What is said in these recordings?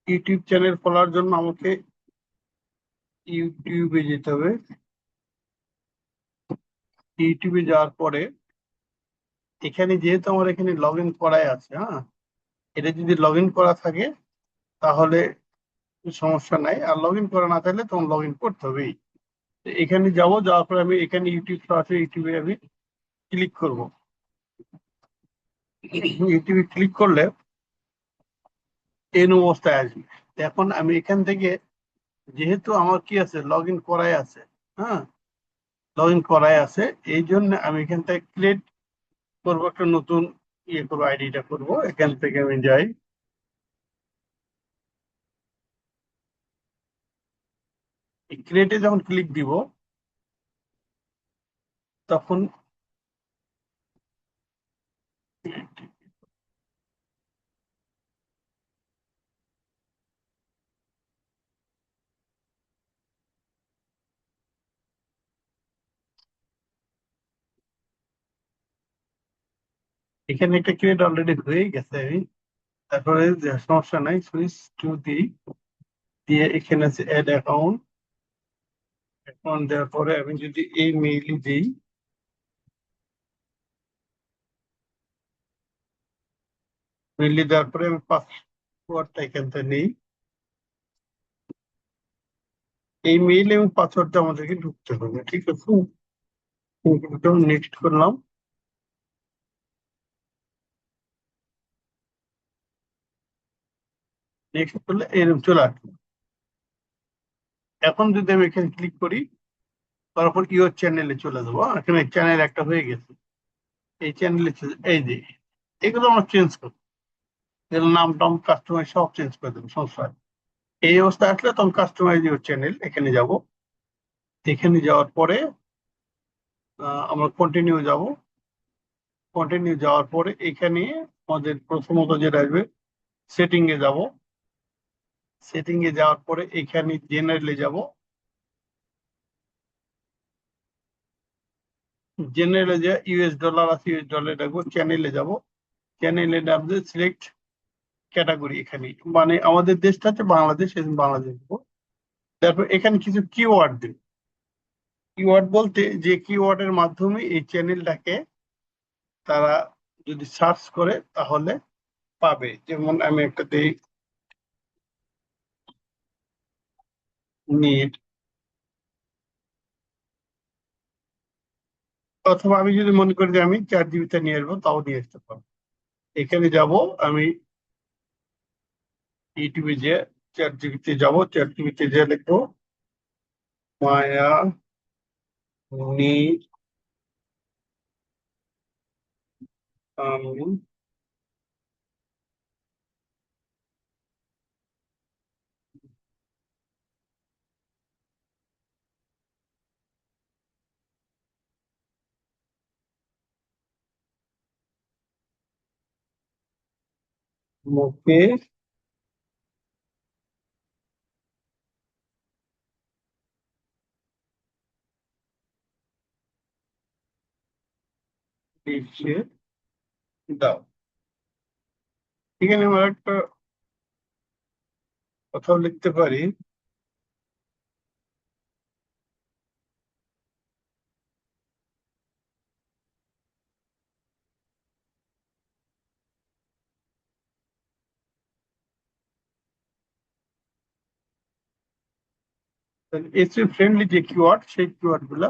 YouTube channel খোলার জন্য আমাকে ইউটিউবে যেতে হবে। ইউটিউবে যাওয়ার পরে এখানে যেহেতু আমার এখানে লগ ইন করাই আছে, হ্যাঁ, এটা যদি লগ ইন করা থাকে তাহলে সমস্যা নাই, আর লগ ইন করা না থাকলে তখন লগ ইন করতে হবেই। তো এখানে যাব, যাওয়ার পরে আমি এখানে ইউটিউব আছে, ইউটিউবে আমি ক্লিক করব। ইউটিউবে ক্লিক করলে এই অবস্থায় আসবে। তো এখন আমি এখান থেকে, যেহেতু আমার কি আছে, লগ ইন করাই আছে, হ্যাঁ, লগ ইন করাই আছে, এই জন্য আমি এখান থেকে ক্রিয়েট করবো, একটা নতুন ইয়ে করবো, আইডিটা করবো। এখান থেকে আমি যাই, ক্রিয়েটে যখন ক্লিক দিব তখন এখানে একটা ক্রিয়েট অলরেডি হয়ে গেছে। আমি তারপরে সমস্যা নাই, সুইচ টু দিই, দিয়ে এখানে আছে অ্যাড অ্যাকাউন্ট। অ্যাকাউন্ট দেওয়ার পরে আমি যদি এই মেইলই দিই, মেইলই দেওয়ার পরে আমি পাসওয়ার্ডটা এখান থেকে নিই। এই মেইল এবং পাসওয়ার্ডটা আমাদেরকে ঢুকতে হবে, ঠিক আছে। নেক্সট করলাম। নেক্সট করলে এরকম চলে আসবে। এখন যদি আমি এখানে ক্লিক করি, তারপর ইউর চ্যানেলে চলে যাবো। এখানে চ্যানেল একটা হয়ে গেছে, এই চ্যানেলে এই যে এগুলো আমরা চেঞ্জ করবো, এগুলো নাম টাম কাস্টমাইজ সব চেঞ্জ করে দেবো, সমস্যা হয়। এই অবস্থা আসলে তখন কাস্টমাইজ ইউর চ্যানেল এখানে যাব। এখানে যাওয়ার পরে আমরা কন্টিনিউ যাব। কন্টিনিউ যাওয়ার পরে এখানে আমাদের প্রথমত যেটা আসবে, সেটিং এ যাব। সেটিং এ যাওয়ার পরে এখানে জেনারেলে যাব। জেনারেলে যে ইউএস ডলার আছে, ইউএস ডলার রাখবো। চ্যানেলে যাব, চ্যানেলে নামবে সিলেক্ট ক্যাটাগরি, এখানে মানে আমাদের দেশটা হচ্ছে বাংলাদেশ, এই জন্য বাংলাদেশ দেবো। তারপর এখানে কিছু কিওয়ার্ড দেব। কিওয়ার্ড বলতে যে কিওয়ার্ডের মাধ্যমে এই চ্যানেলটাকে তারা যদি সার্চ করে তাহলে পাবে। যেমন আমি একটা দিই, নিট, অথবা আমি যদি মনে করি যে আমি 4 জিবিতে নিয়ে আসবো, তাও নিয়ে আসতে পারবো। এখানে যাব আমি, ইউটিউবে যে 4 জিবিতে যাব, 4 জিবিতে যে লিখবো মায়া নি আমি মুখে লিখে দাও। এখানে আমার একটা কথাও লিখতে পারি। এসি ফ্রেন্ডলি যে কিওয়ার্ড, সেই কিওয়ার্ড গুলা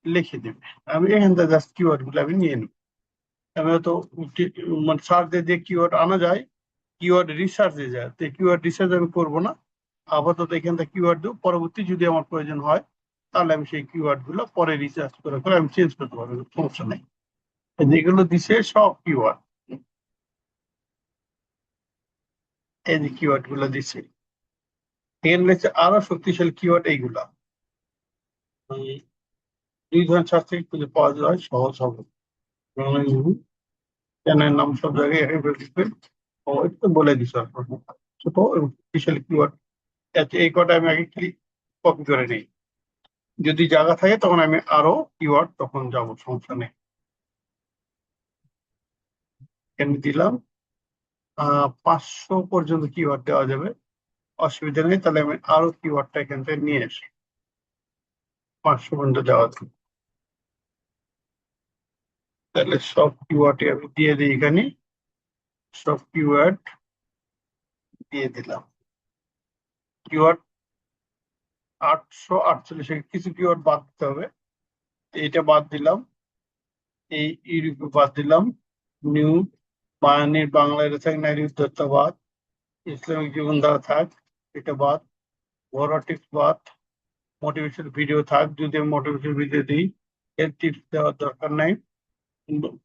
লিখে দেবে। আমি এখান থেকে জাস্ট কিওয়ার্ড গুলো আমি নিয়ে নেব। আমি হয়তো মানে সার্চ দিয়ে যে কিওয়ার্ড আনা যায়, কিওয়ার্ড রিসার্চে যায়, তো কিওয়ার্ড রিসার্চ আমি করবো না। আপাতত এখান থেকে কিওয়ার্ড দেবো, পরবর্তী যদি আমার প্রয়োজন হয় তাহলে আমি সেই কিওয়ার্ড গুলো পরে রিসার্চ করে করে আমি চেঞ্জ করতে পারবো, সমস্যা নেই। যেগুলো দিছে সব কিওয়ার্ড, এই যে কিওয়ার্ড গুলো দিছে, এখানে রয়েছে আরো শক্তিশালী কিওয়ার্ড এইগুলা। উম, 2 ধরনের সার্চ থেকে খুঁজে পাওয়া যায়, সহজ হবে। চ্যানেলের নাম সব জায়গায় এভাবে লিখবেন। ও একটু বলে দিছো আপনার, ছোট এবং শক্তিশালী কিওয়ার্ড। এই কটা আমি আগে ক্লিক কপি করে নিই, যদি জায়গা থাকে তখন আমি আরো কিওয়ার্ড তখন যাব, সমস্যা নেই। এখানে দিলাম, 500 পর্যন্ত কিওয়ার্ড দেওয়া যাবে, অসুবিধা নেই। তাহলে আমি আরো কিওয়ার্ডটা এখান থেকে নিয়ে আসি, 500 পর্যন্ত দেওয়া যাবে। তাহলে সব কিওয়ার্ড আমি দিয়ে দিই এখানে, সব কিওয়ার্ড দিয়ে দিলাম। কিওয়ার্ড 848, কিছু কিওয়ার্ড বাদ দিতে হবে। এইটা বাদ দিলাম, এই ইউরোপে বাদ দিলাম, নিউ, বায়ানের বাংলায় থাক, নারী উদ্যোক্তাবাদ, ইসলামিক জীবনধারা থাক, এটা বাদ, ঘরোয়া টিপস বাদ, মোটিভেশন ভিডিও থাক, যদি আমি মোটিভেশন ভিডিও দিই, হেলথ টিপস দেওয়ার দরকার নাই,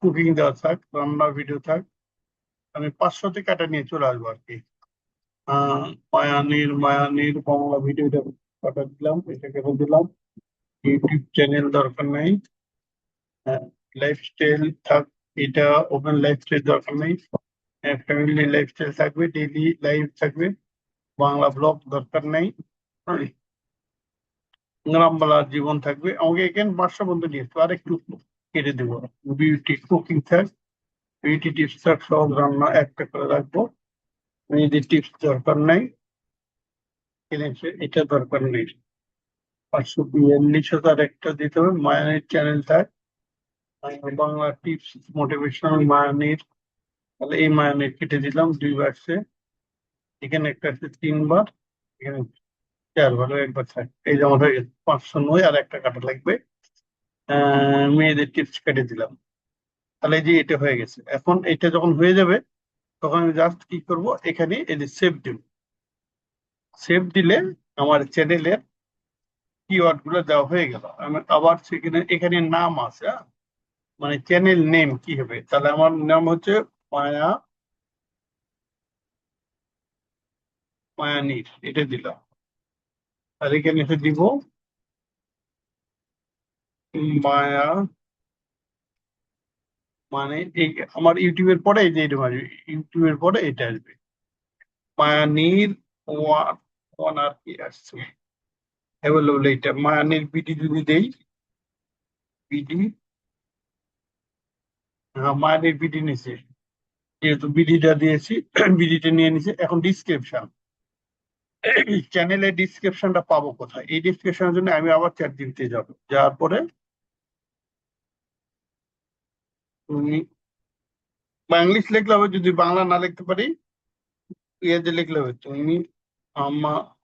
কুকিং দেওয়া থাক, রান্নার ভিডিও থাক। আমি 500তে কাটা নিয়ে চলে আসবো আর কি। আহ মায়ানির বাংলা ভিডিওটা কাটা দিলাম, এটা কেটে দিলাম। ইউটিউব চ্যানেল দরকার নাই, লাইফস্টাইল থাক, এটা ওপেন লাইফস্টাইল দরকার নেই, ফ্যামিলি লাইফস্টাইল থাকবে, ডেইলি লাইফ থাকবে, বাংলা ব্লগ দরকার নেই, গ্রামবালার জীবন থাকবে। আমাকে এখানে 500 বন্ধু নিয়ে আসতো, আর একটু কেটে দেবো। বিউটি কুকিং থাক, বিউটি টিপস থাক, সহজ রান্না একটা করে রাখবো। মেয়েদের টিপস দরকার নাই, এটা দরকার নেই। 542,000 একটা দিতে হবে। মায়ানের চ্যানেল থাক, বাংলা টিপস মোটিভেশনাল মায়ানের, তাহলে এই মায়ানের কেটে দিলাম 2 বার। এখানে একটা আছে 3 বার, এখানে 4 বার, একবার থাক। এই যেমন হয়ে গেছে 509, আর একটা কাটা লাগবে। মেয়েদের টিপস কেটে দিলাম। তাহলে এই যে এটা হয়ে গেছে। এখন এটা যখন হয়ে যাবে, তখন আমি জাস্ট কি করব, এখানে এই যে সেভ দিব। সেভ দিলে আমার চ্যানেলের কিওয়ার্ড গুলো দেওয়া হয়ে গেল। আমি আবার সেখানে এখানে নাম আছে, মানে চ্যানেল নেম কি হবে, তাহলে আমার নাম হচ্ছে মায়া, মায়ানীর, এটা দিলাম। আর এখানে এসে দিব মায়া, মানে এই আমার ইউটিউবের পরে এই যে এটা আসবে, ইউটিউবের পরে এটা আসবে, মায়ানীর ওয়ান, ওয়ান আর কি আসছে অ্যাভেলেবল, এইটা মায়ানীর বিডি যদি দেই, বিডি, হ্যাঁ মায়ানীর বিডি নিছে, যেহেতু বিডিটা দিয়েছি, বিডিটা নিয়ে নিছে। এখন ডিসক্রিপশন, চ্যানেলের ডিসক্রিপশনটা পাবো কোথায়? এই ডিসক্রিপশনের জন্য আমি আবার চ্যাট দিতে যাবো, যাওয়ার পরে তুমি ইংলিশ লিখলে হবে, যদি বাংলা না লিখতে পারি ইয়েতে লিখলে হবে, তুমি আমাকে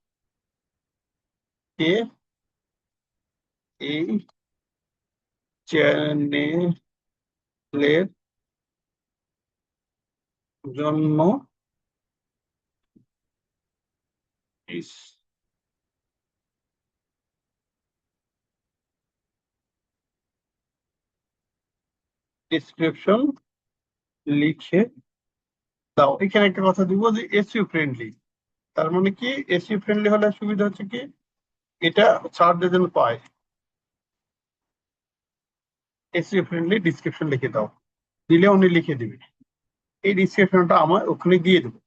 এই চ্যানেলের জন্য ডিসক্রিপশন লিখে দাও। এখানে একটা কথা দিব যে এসইও ফ্রেন্ডলি, তার মানে কি এসইও ফ্রেন্ডলি হলে সুবিধা হচ্ছে কি, এটা সার্চ যেন পায়, এসইও ফ্রেন্ডলি ডিসক্রিপশন লিখে দাও, দিলে উনি লিখে দিবে। এই ডিসক্রিপশনটা আমার ওখানে দিয়ে দেবো,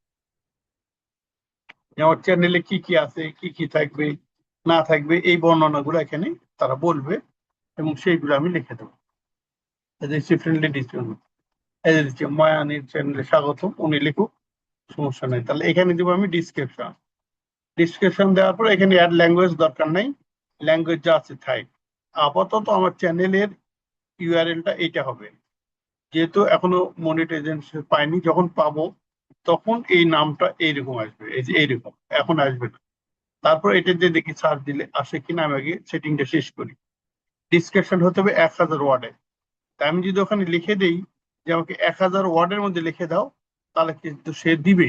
যে আমার চ্যানেলে কি কি আছে, কি কি থাকবে না থাকবে, এই বর্ণনাগুলো এখানে তারা বলবে, এবং সেইগুলো আমি লিখে দেবো। এসইও ফ্রেন্ডলি ডিসক্রিপশন, এই যে দিচ্ছি, মায়ানির চ্যানেলে স্বাগতম, উনি লিখুক, সমস্যা নেই। তাহলে এখানে দেবো আমি ডিসক্রিপশন। ডিসক্রিপশন দেওয়ার পর এখানে অ্যাড ল্যাঙ্গুয়েজ দরকার নাই, ল্যাঙ্গুয়েজ যা আছে থাক। আপাতত আমার চ্যানেলের ইউআরএলটা এইটা হবে, যেহেতু এখনো মনিটাইজেশন পাইনি, যখন পাবো তখন এই নামটা এইরকম আসবে, এই যে এইরকম, এখন আসবে না। তারপর এটা যে দেখি সার্চ দিলে আসে কিনা, আমি আগে সেটিংটা শেষ করি। ডিসক্রিপশন হতে হবে 1000 ওয়ার্ডে। তাই আমি যদি ওখানে লিখে দেই যে আমাকে 1000 ওয়ার্ডের মধ্যে লিখে দাও, তাহলে কিন্তু সে দিবে।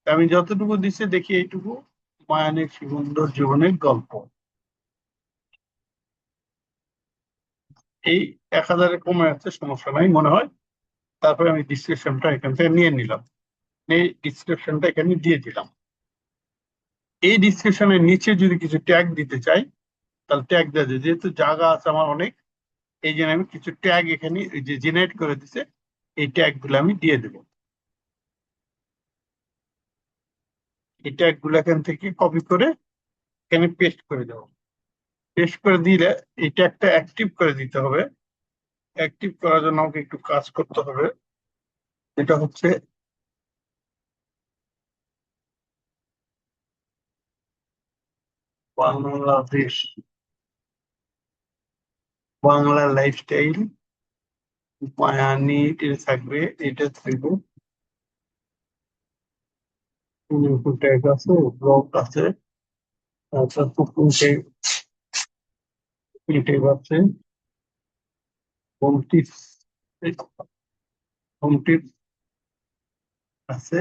তাই আমি যতটুকু দিচ্ছে দেখি এইটুকু, মায়ানের সুন্দর জীবনের গল্প, এই 1000-এ কমে যাচ্ছে, সমস্যা নাই মনে হয়। তারপরে আমি ডিসক্রিপশনটা এখান থেকে নিয়ে নিলাম, এই ডিসক্রিপশনটা এখানে দিয়ে দিলাম। এই ডিসক্রিপশনের নিচে যদি কিছু ট্যাগ দিতে চাই, তাহলে ট্যাগ দেওয়া যায়, যেহেতু জায়গা আছে আমার অনেক, এই জন্য আমি কিছু ট্যাগ এখানে এই যে জেনারেট করে দিছে, এই ট্যাগ গুলো আমি দিয়ে দেবো। এই ট্যাগ গুলো এখান থেকে কপি করে এখানে পেস্ট করে দেবো। পেস্ট করে দিলে এই ট্যাগটা অ্যাক্টিভ করে দিতে হবে। অ্যাক্টিভ করার জন্য আমাকে একটু কাজ করতে হবে, এটা হচ্ছে বাংলাদেশ, বাংলা লাইফস্টাইল, মায়ানি, এটা থাকবে, এটা থাকবে, ট্যাগ আছে, ব্লগ আছে, তারপর কুকিং ট্যাগ আছে, হোম টিপস, হোম টিপস আছে,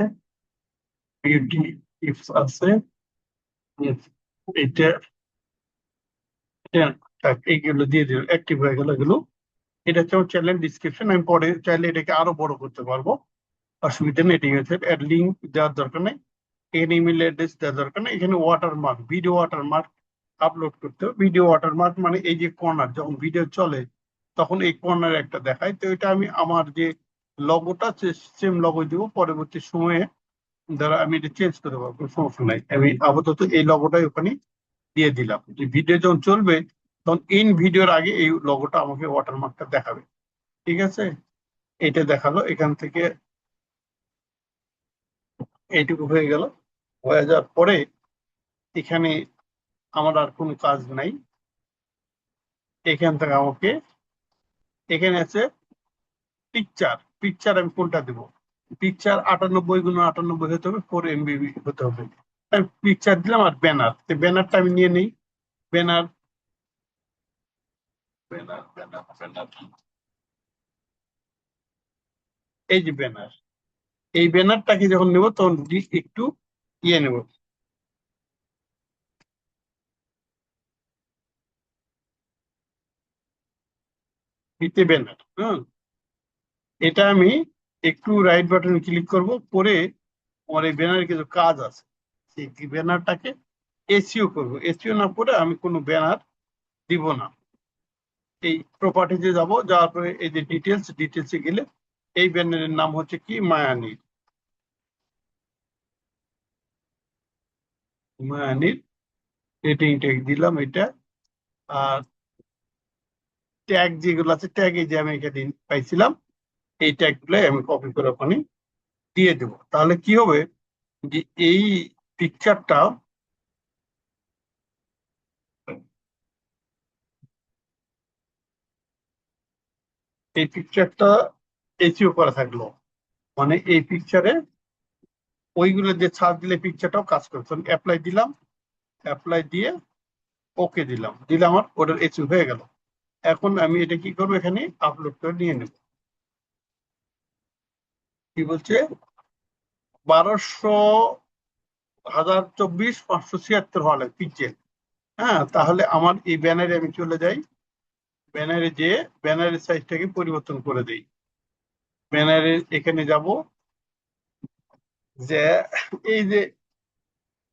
বিউটি টিপস আছে, এটা এটা থাক, এইগুলো দিয়ে দিল, অ্যাক্টিভ হয়ে গেল এগুলো। এটা হচ্ছে আমার চ্যানেল ডিসক্রিপশন, আমি পরে চাইলে এটাকে আরো বড় করতে পারবো, অসুবিধা নেই। এটি হচ্ছে অ্যাড লিঙ্ক দেওয়ার দরকার নেই, এখানে ইমেল অ্যাড্রেস দেওয়ার দরকার নেই, এখানে ওয়াটারমার্ক, ভিডিও ওয়াটারমার্ক আপলোড করতে হবে। ভিডিও ওয়াটারমার্ক মানে এই যে কর্নার, যখন ভিডিও চলে তখন এই কর্নার একটা দেখায়, তো এটা আমি আমার যে লগোটা সেম লগো দিব, পরবর্তী সময়ে দ্বারা আমি এটা চেঞ্জ করে পারবো, কোনো সমস্যা নাই। আমি আপাতত এই লগোটাই ওখানে দিয়ে দিলাম, যে ভিডিও যখন চলবে তখন ইন ভিডিওর আগে এই লগোটা আমাকে ওয়াটারমার্কটা দেখাবে। ঠিক আছে, এটা দেখালো। এখান থেকে এইটুকু হয়ে গেল, হয়ে যাওয়ার পরে এখানে আমার আর কোনো কাজ নাই। এখান থেকে আমাকে, এখানে আছে পিকচার, পিকচার আমি কোনটা দেবো? পিকচার 98x98 হতে হবে, 4 MB হতে হবে। আমি পিকচার দিলাম, আর ব্যানার, ব্যানারটা আমি নিয়ে নিই। ব্যানার, ব্যানার, ব্যানার, ব্যানার, এই যে ব্যানার, এই ব্যানারটাকে যখন নেব তখন একটু ইয়ে নেব, ফিতে ব্যানার। হ্যাঁ, এটা আমি একটু রাইট বাটনে ক্লিক করব, করে আমার এই ব্যানারে কিছু কাজ আছে, সেই ব্যানারটাকে এসইও করব। এসইও না করে আমি কোনো ব্যানার দিব না। এই প্রপার্টিতে যাব, যাওয়ার পরে এই যে ডিটেলস, ডিটেলসে গেলে এই ব্যানারের নাম হচ্ছে কি, মায়ানি, মায়ানির রেটিং ট্যাগ দিলাম এটা। আর ট্যাগ যেগুলো আছে, ট্যাগ এই যে আমি এখানে পাইছিলাম, এই ট্যাগ গুলো আমি কপি করে ওখানে দিয়ে দেবো। তাহলে কি হবে, যে এই পিকচারটা, এই পিকচারটা এসইও করা থাকলো, মানে এই পিকচারে ওইগুলো যে ছাপ দিলে পিকচারটাও কাজ করছে। অ্যাপ্লাই দিলাম, অ্যাপ্লাই দিয়ে ওকে দিলাম, দিলে আমার ওটার এসইও হয়ে গেল। এখন আমি এটা কি করবো, এখানে আপলোড করে নিয়ে নেব। কি বলছে, 12,024,576 হওয়া লাগে পিক্সেল। হ্যাঁ, তাহলে আমার এই ব্যানারে আমি চলে যাই, ব্যানারে যে ব্যানারের সাইজটাকে পরিবর্তন করে দেই। ব্যানারে এখানে যাব, যে এই যে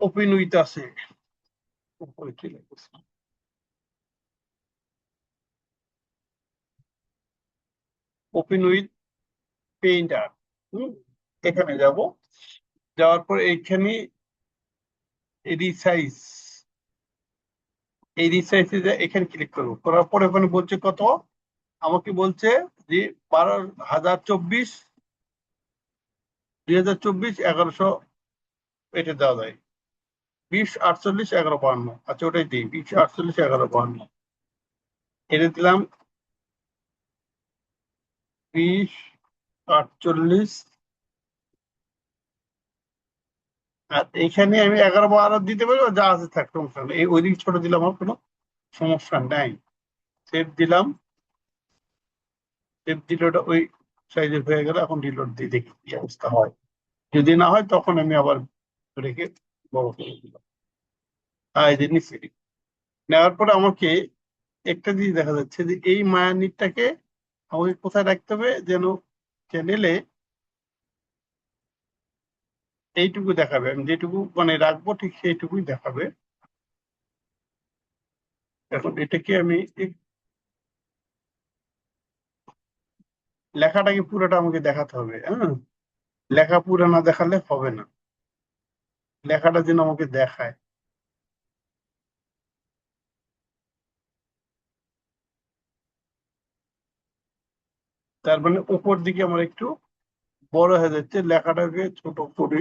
ওপেন উইথ আছে, উপরে কি লেখা? Open with painter. এখানে যাব, যাওয়ার পর এইখানে রিসাইজ, এই রিসাইজে এখানে ক্লিক করবো, করার পরে ওখানে বলছে কত, আমাকে বলছে যে 12,024, 2024, 1100, এটা দেওয়া যায় 20, 48, 11, 52। আচ্ছা, ওটাই দিই, 20, 48, 11, 52, এটা দিলাম। 20, 48, আর এখানে আমি 11, 12 দিতে পারি, যা আছে থাক, সমস্যা নেই। এই ওইদিক ছোট দিলাম, আমার কোনো সমস্যা নাই। সেভ দিলাম, সেভ দিলে ওটা ওই সাইজের হয়ে গেল। এখন রিলোড দিয়ে দেখি কি অবস্থা হয়, যদি না হয় তখন আমি আবার রেখে বড় করে দিলাম। এই যে নিচ্ছি, নেওয়ার পরে আমাকে একটা জিনিস দেখা যাচ্ছে, যে এই মায়ানিরটাকে আমাকে কোথায় রাখতে হবে যেন, চ্যানেলে এইটুকু দেখাবে, আমি যেটুকু মানে রাখবো ঠিক সেইটুকুই দেখাবে। এখন এটাকে আমি লেখাটাকে পুরোটা আমাকে দেখাতে হবে। হ্যাঁ, লেখা পুরো না দেখালে হবে না, লেখাটা যেন আমাকে দেখায়। তার মানে উপর দিকে আমার একটু বড় হয়ে যাচ্ছে, লেখাটাকে ছোট করে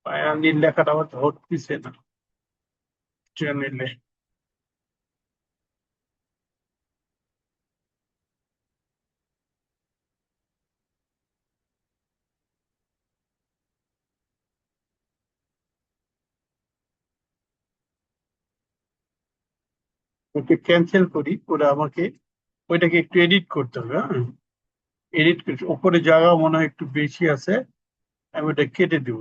পায়ানির লেখাটা আবার ধরতেছে না চ্যানেলে। ওকে ক্যান্সেল করি, করে আমাকে ওইটাকে একটু এডিট করতে হবে। হ্যাঁ, এডিট করছি, উপরে জায়গা মনে হয় একটু বেশি আছে, আমি ওটা কেটে দিব।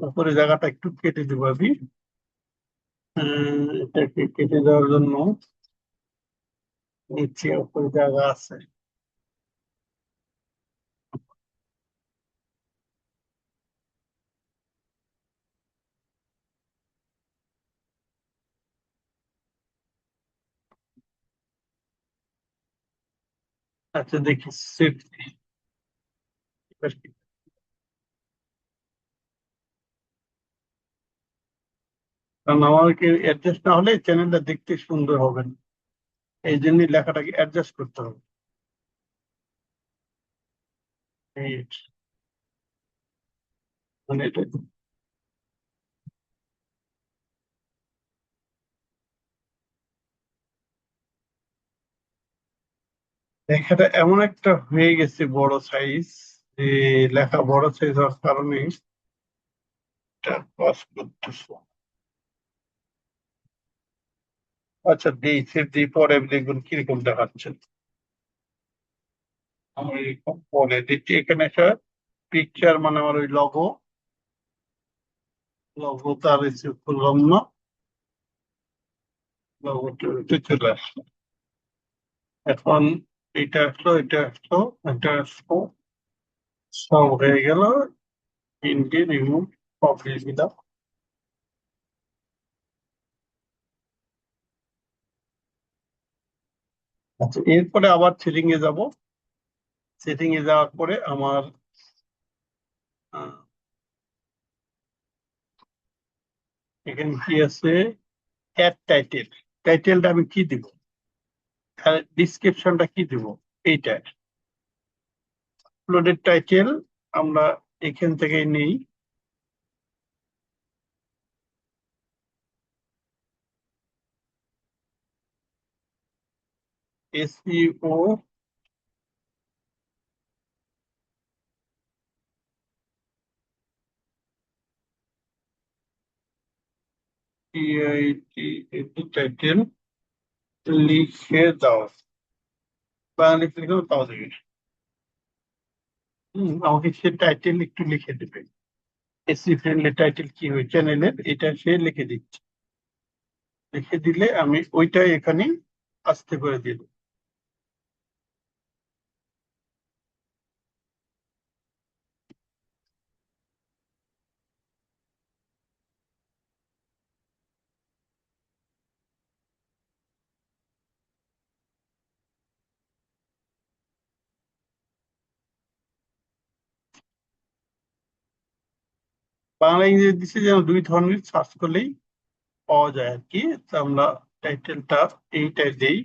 উপরে জায়গাটা একটু কেটে দিব আমি। এটাকে কেটে দেওয়ার জন্য নিচে উপরে জায়গা আছে। আচ্ছা দেখি সেট। কারণ আমাকে অ্যাডজাস্ট না হলে চ্যানেলটা দেখতে সুন্দর হবে না, এই জন্যই লেখাটাকে অ্যাডজাস্ট করতে হবে। এই মানে এটা লেখাটা এমন একটা হয়ে গেছে বড় সাইজ, যে লেখা বড় সাইজ হওয়ার কারণে এটা পাস করতেছে। আচ্ছা দিই, সেট দিই, পরে দেখবেন কিরকম দেখাচ্ছে। আমার এরকম পরে দিচ্ছি, এখানে একটা পিকচার মানে আমার ওই লগো, লগোটা রিসিভ করলাম না, লগোটা চলে আসলো। এখন এটা আসলো, এটা আসলো, এটা আসলো, সব হয়ে গেল। ইনকে রিমুভ, পাবলিশ দিলাম। আচ্ছা এরপরে আবার সেটিং এ যাব। সেটিং এ যাওয়ার পরে আমার আহ, এখানে কি আছে, অ্যাড টাইটেল। টাইটেলটা আমি কি দিব, আর ডিসক্রিপশনটা কি দিব, এইটা আপলোডেড টাইটেল আমরা এখান থেকে নেই। এসইও, টিআইটি, টাইটেল লিখে দাও, বাংলা লিখে পাওয়া যাবে। আমাকে সে টাইটেল একটু লিখে দেবে, এসি ফ্রেন্ডলি টাইটেল কি হয় চ্যানেলের, এটা সে লিখে দিচ্ছে। লিখে দিলে আমি ওইটাই এখানে আস্তে করে দিব। বাংলা ইংরেজি দিচ্ছে যেন দুই ধরনের, সার্চ করলেই পাওয়া যায় আর কি। তো আমরা টাইটেলটা এইটাই দেই,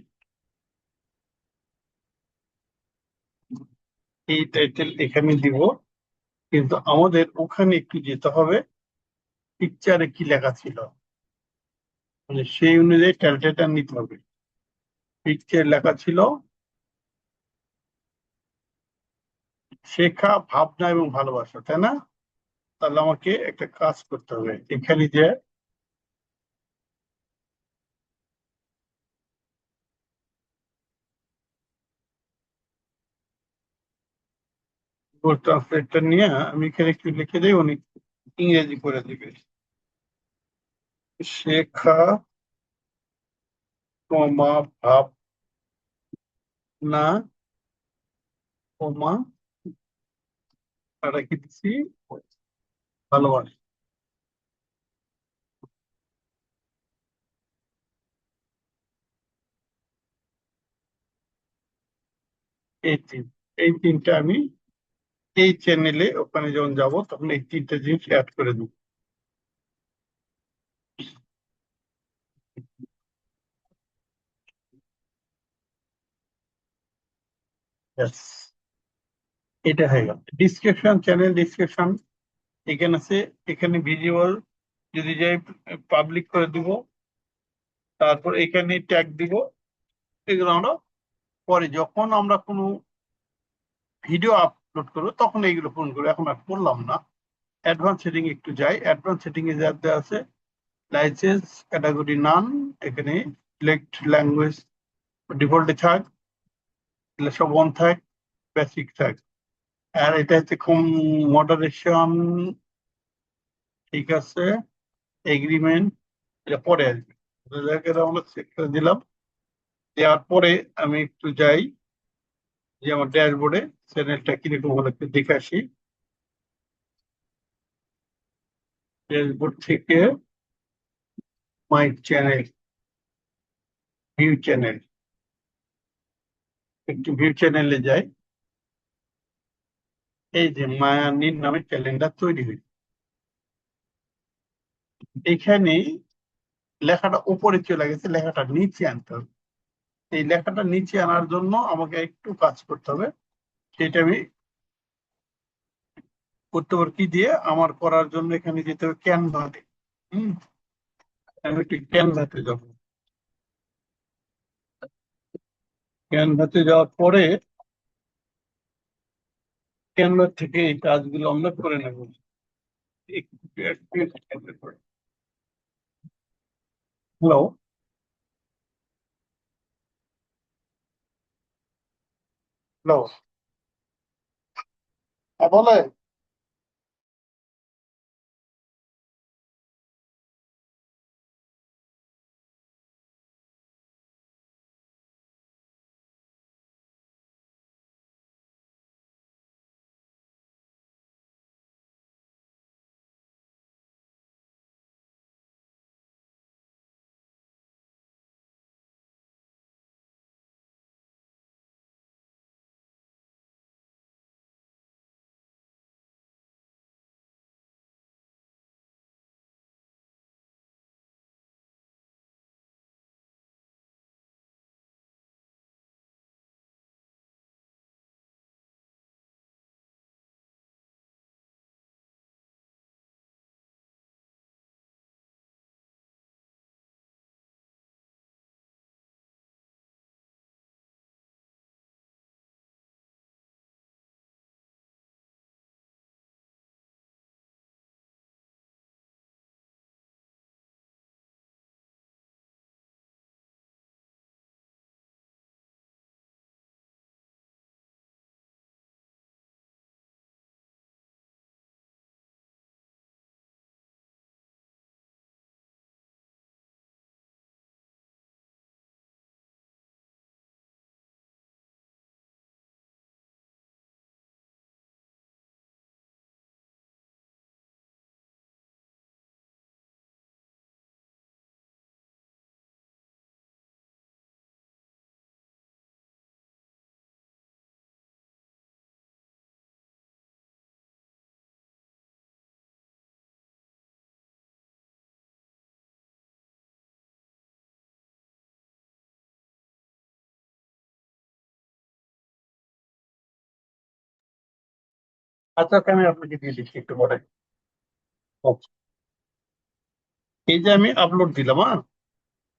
এই টাইটেল এখানে দিব। কিন্তু আমাদের ওখানে একটু যেতে হবে, পিকচারে কি লেখা ছিল, মানে সেই অনুযায়ী টাইটেলটা নিতে হবে। পিকচার লেখা ছিল শেখা, ভাবনা এবং ভালোবাসা, তাই না? তাহলে আমাকে একটা কাজ করতে হবে, এখানে যে গুগল ট্রান্সলেটর নিয়ে আমি এখানে একটু লিখে দিই, উনি ইংরেজি করে দিবে। শেখা, কমা, ভাবনা, কমা, আর কি দিচ্ছি, ভালোবাসা। এই তিন, এই তিনটা আমি এই চ্যানেলে ওখানে যখন যাব তখন এই তিনটা জিনিস অ্যাড করে দেবো। ব্যাস, এটা হয়ে গেল ডিসক্রিপশন, চ্যানেল ডিসক্রিপশন এখানে আছে। এখানে ভিজুয়াল যদি যাই পাবলিক করে দিব, তারপর এখানে ট্যাগ দিব। এগুলো আমরা পরে যখন আমরা কোনো ভিডিও আপলোড করবো তখন এইগুলো পূরণ করবো, এখন আর করলাম না। অ্যাডভান্স সেটিং একটু যাই, অ্যাডভান্স সেটিং এ যাতে আছে লাইসেন্স ক্যাটাগরি নান, এখানে সিলেক্ট ল্যাঙ্গুয়েজ ডিফল্টে থাক, এগুলো সব অন থাক, বেসিক থাক। আর এটা হচ্ছে কম মডারেশন, ঠিক আছে, এগ্রিমেন্ট, এটা পরে আসবে। এটা আমরা চেক করে দিলাম। দেওয়ার পরে আমি একটু যাই যে আমার ড্যাশবোর্ডে চ্যানেলটা কিরকম হলো একটু দেখে আসি। ড্যাশবোর্ড থেকে মাই চ্যানেল, ভিউ চ্যানেল, একটু ভিউ চ্যানেলে যাই। এই যে মায়ানির নামে ক্যালেন্ডার তৈরি হয়েছে। এখানে লেখাটা উপরে চলে গেছে, লেখাটা নিচে আনতে হবে। এই লেখাটা নিচে আনার জন্য আমাকে একটু কাজ করতে হবে। সেটা আমি করতে পারি কি দিয়ে, আমার করার জন্য এখানে যেতে হবে ক্যানভাতে। হম, আমি একটু ক্যানভাতে যাব। ক্যানভাতে যাওয়ার পরে ক্যানভা থেকে এই কাজগুলো আমরা করে নেব। হ্যালো, হ্যালো, বলে। আচ্ছা, আমি আপনাকে দিয়ে দিচ্ছি একটু পরে। আচ্ছা, এই যে আমি আপলোড দিলাম, হ্যাঁ,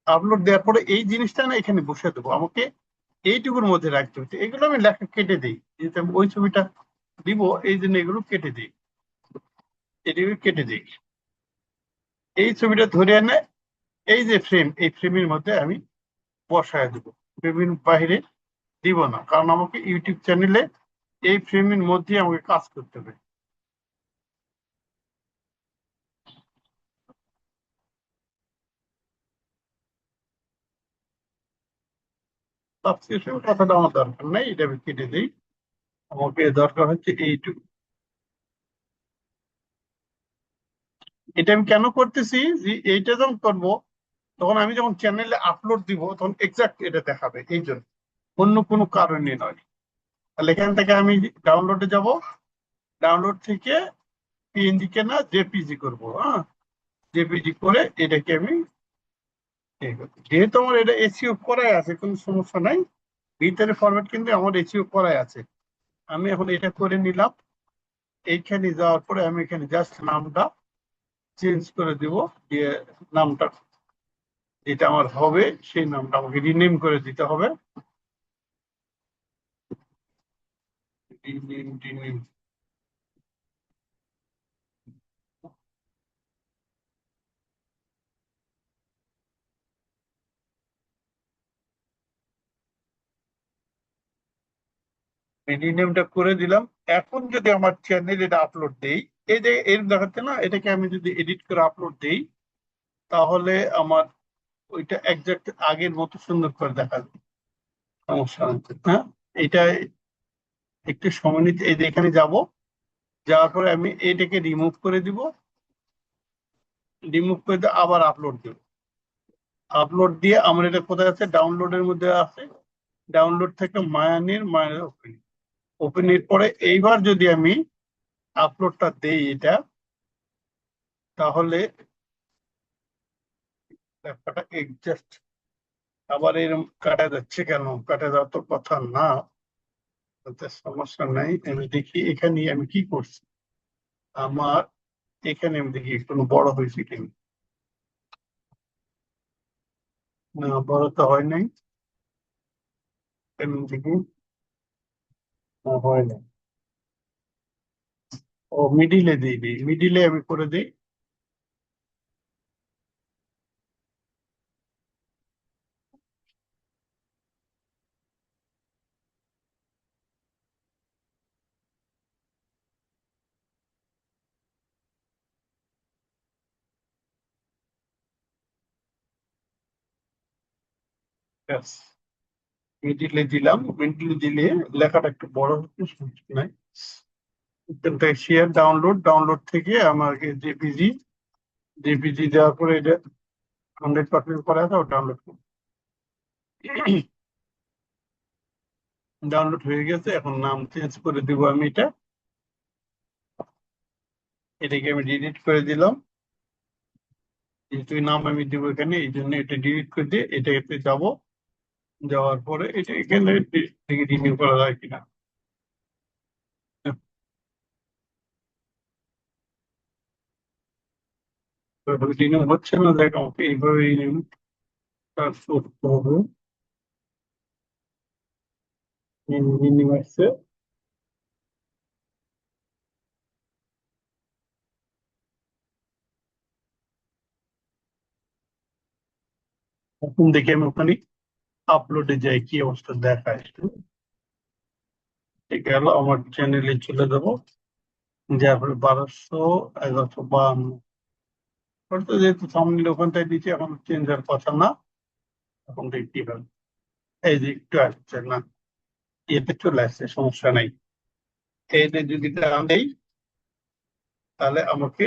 আপলোড দেওয়ার পরে এই জিনিসটা না এখানে বসে দেবো, আমাকে এইটুকুর মধ্যে রাখতে হচ্ছে। এগুলো আমি লেখা কেটে দিই, যেহেতু আমি ওই ছবিটা দিব, এই জন্য এগুলো কেটে দিই, এটিকে কেটে দিই। এই ছবিটা ধরে এনে এই যে ফ্রেম, এই ফ্রেমের মধ্যে আমি বসায় দেবো। ফ্রেমের বাইরে দিব না, কারণ আমাকে ইউটিউব চ্যানেলে এই ফ্রেমের মধ্যে আমাকে কাজ করতে হবে। সাবস্ক্রিপশন কথাটা আমার দরকার নেই, এটা আমি কেটে দিই। আমাকে দরকার হচ্ছে এইটুকু। এটা আমি কেন করতেছি, যে এইটা যখন করবো তখন আমি যখন চ্যানেলে আপলোড দিব তখন এক্সাক্ট এটা দেখাবে, এই জন্য, অন্য কোনো কারণে নয়। তাহলে এখান থেকে আমি ডাউনলোডে যাব, ডাউনলোড থেকে পিএনজি কে না জেপিজি করব, হ্যাঁ, জেপিজি করে এটাকে আমি ইয়ে করব। যেহেতু আমার এটা এসইও করাই আছে, কোনো সমস্যা নাই। ভিতরে ফরম্যাট কিন্তু আমার এসইও করাই আছে। আমি এখন এটা করে নিলাম। এইখানে যাওয়ার পরে আমি এখানে জাস্ট নামটা চেঞ্জ করে দিব, দিয়ে নামটা যেটা আমার হবে সেই নামটা আমাকে রিনেম করে দিতে হবে। রিনেম রিনেমটা করে দিলাম। এখন যদি আমার চ্যানেল এটা আপলোড দেই, এই যে এর দেখাচ্ছে না, এটাকে আমি যদি এডিট করে আপলোড দেই তাহলে আমার ওইটা একজাক্ট আগের মতো সুন্দর করে দেখাবে। সমস্যা হচ্ছে হ্যাঁ। এটা একটু সময় নিতে, এই যে এখানে যাব, যাওয়ার পরে আমি এটাকে রিমুভ করে দিব। রিমুভ করে দিয়ে আবার আপলোড দিব। আপলোড দিয়ে আমার এটা কোথায় আছে, ডাউনলোডের মধ্যে আছে। ডাউনলোড থেকে মায়ানির মায়ানের ওপেন, ওপেনের পরে এইবার যদি আমি আপলোডটা দেই এটা, তাহলে ব্যাপারটা এক্সাক্ট আবার এরকম কাটা যাচ্ছে কেন? কাটা যাওয়ার তো কথা না, তাতে সমস্যা নাই। আমি দেখি এখানে আমি কি করছি। আমার এখানে আমি দেখি একটু বড় হয়েছে কিনা। না, বড় তো হয় নাই। আমি দেখি, না, হয় নাই। ও মিডিলে দিই, মিডিলে আমি করে দিই। ব্যাস, মিডিলে দিলাম। মিডিলে দিলে লেখাটা একটু বড় হচ্ছে, সমস্যা নাই। এখান থেকে শেয়ার, ডাউনলোড, ডাউনলোড থেকে আমাকে জেপিজি, জেপিজি দেওয়ার পরে এটা 100% করা আছে, ডাউনলোড ডাউনলোড হয়ে গেছে। এখন নাম চেঞ্জ করে দিব আমি এটা। এটাকে আমি ডিলিট করে দিলাম, যেহেতু এই নাম আমি দিব এখানে, এই জন্য এটা ডিলিট করে দিয়ে এটাতে যাব। যাওয়ার পরে এটা এখানে থেকে রিনিউ করা যায় কিনা। রিনিউ হচ্ছে না, দেখ আমাকে এইভাবে রিনিউ করতে হবে। রিনিউ আসছে। এখন দেখি আমি ওখানে আপলোডে যাই কি অবস্থা দেখায়। ঠিক গেল, আমার চ্যানেলে চলে যাবো। যার পরে 1200, 1152, তো যেহেতু সামনে ওখানটায় দিচ্ছি, এখন চেঞ্জ হওয়ার কথা না। এখন দেখি কি হবে। এই যে একটু আসছে না, এতে চলে আসছে, সমস্যা নাই। এইটা যদি আমি দেই তাহলে আমাকে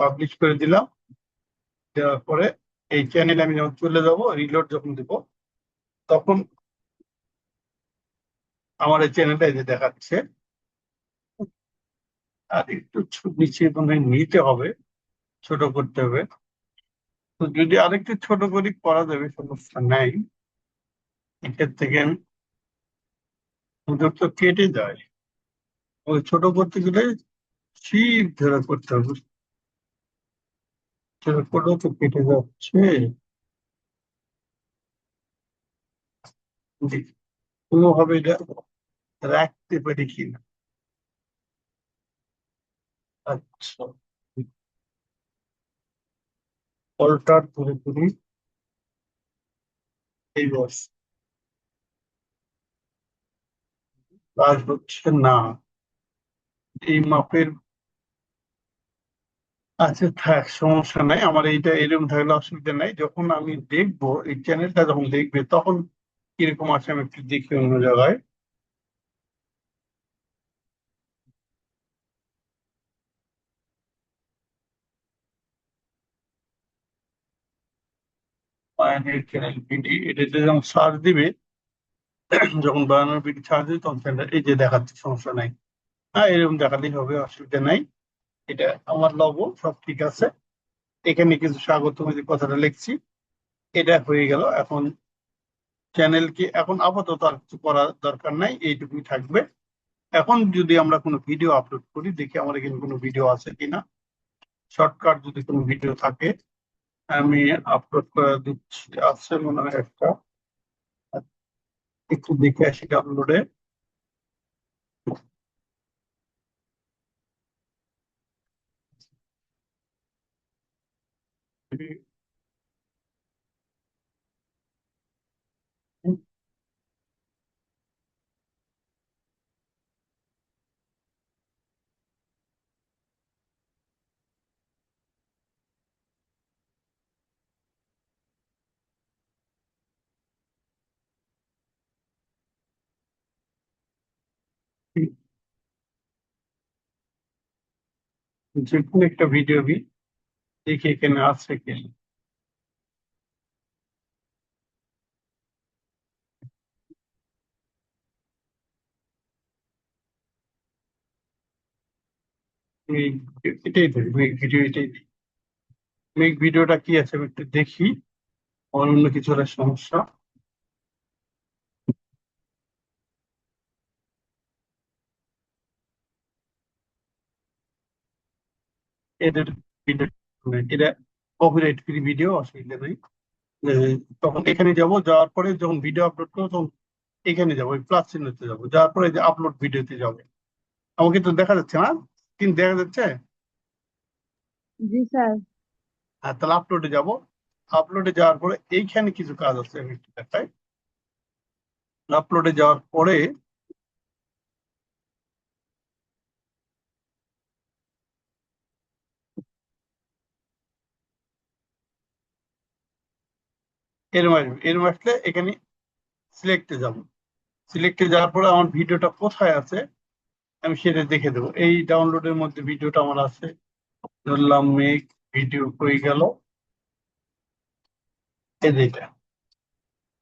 পাবলিশ করে দিলাম। দেওয়ার পরে এই চ্যানেলে আমি যখন চলে যাব, রিলোড যখন দিব, তখন আমার এই চ্যানেলটা এই যে দেখাচ্ছে। আর একটু নিচে মনে হয় নিতে হবে, ছোট করতে হবে। তো যদি আরেকটু ছোট করে করা যাবে, সমস্যা নাই। এখান থেকে সুন্দর তো কেটে যায়, ওই ছোট করতে গেলে শিপ ধরে করতে হবে। ছোট করেও তো কেটে যাচ্ছে। দেখি কোনোভাবে এটা রাখতে পারি কিনা। আচ্ছা, অল্টার করে করি, এই বস কাজ হচ্ছে না এই মাপের। আচ্ছা থাক, সমস্যা নাই। আমার এইটা এরকম থাকলে অসুবিধা নাই। যখন আমি দেখবো, এই চ্যানেলটা যখন দেখবে, তখন কিরকম আছে আমি একটু দেখি অন্য জায়গায়। মায়ানের চ্যানেল বিডি, এটাতে যখন সার্চ দিবে, যখন বায়ানোর বিডি সার্চ দিবে, তখন চ্যানেল এই যে দেখাচ্ছে, সমস্যা নাই। হ্যাঁ, এরকম দেখালেই হবে, অসুবিধা নাই। এটা আমার লগো, সব ঠিক আছে। এখানে কিছু স্বাগত যে কথাটা লিখছি, এটা হয়ে গেল। এখন চ্যানেল কি এখন আপাতত আর কিছু করার দরকার নাই, এইটুকুই থাকবে। এখন যদি আমরা কোনো ভিডিও আপলোড করি, দেখি আমার এখানে কোনো ভিডিও আছে কিনা। শর্টকাট যদি কোনো ভিডিও থাকে আমি আপলোড করে দিচ্ছি, আছে মনে হয় একটা, একটু দেখে আসি ডাউনলোডে। যে কোনো একটা ভিডিও দেখি এখানে আছে কিনা। এই এটাই ধরি, মেক ভিডিও এটাই দিই। মেক ভিডিওটা কি আছে আমি একটু দেখি, আমার অন্য কিছু একটা সমস্যা। এদের ভিডিও, এটা কপিরাইট ফ্রি ভিডিও, অসুবিধা নেই। তখন এখানে যাব, যাওয়ার পরে যখন ভিডিও আপলোড করবো তখন এখানে যাবো, ওই প্লাস চিহ্নতে যাবো, যাওয়ার পরে যে আপলোড ভিডিওতে যাবে। আমাকে তো দেখা যাচ্ছে না, স্ক্রিন দেখা যাচ্ছে। জি স্যার। আর তাহলে আপলোডে যাব। আপলোডে যাওয়ার পরে এইখানে কিছু কাজ আছে, আমি একটু দেখাই। আপলোডে যাওয়ার পরে এরম আসবে, এরম আসলে এখানে সিলেক্টে যাব। সিলেক্টে যাওয়ার পরে আমার ভিডিওটা কোথায় আছে আমি সেটা দেখে দেবো। এই ডাউনলোডের মধ্যে ভিডিওটা আমার আছে, ধরলাম মেক ভিডিও হয়ে গেল, এই যে এটা।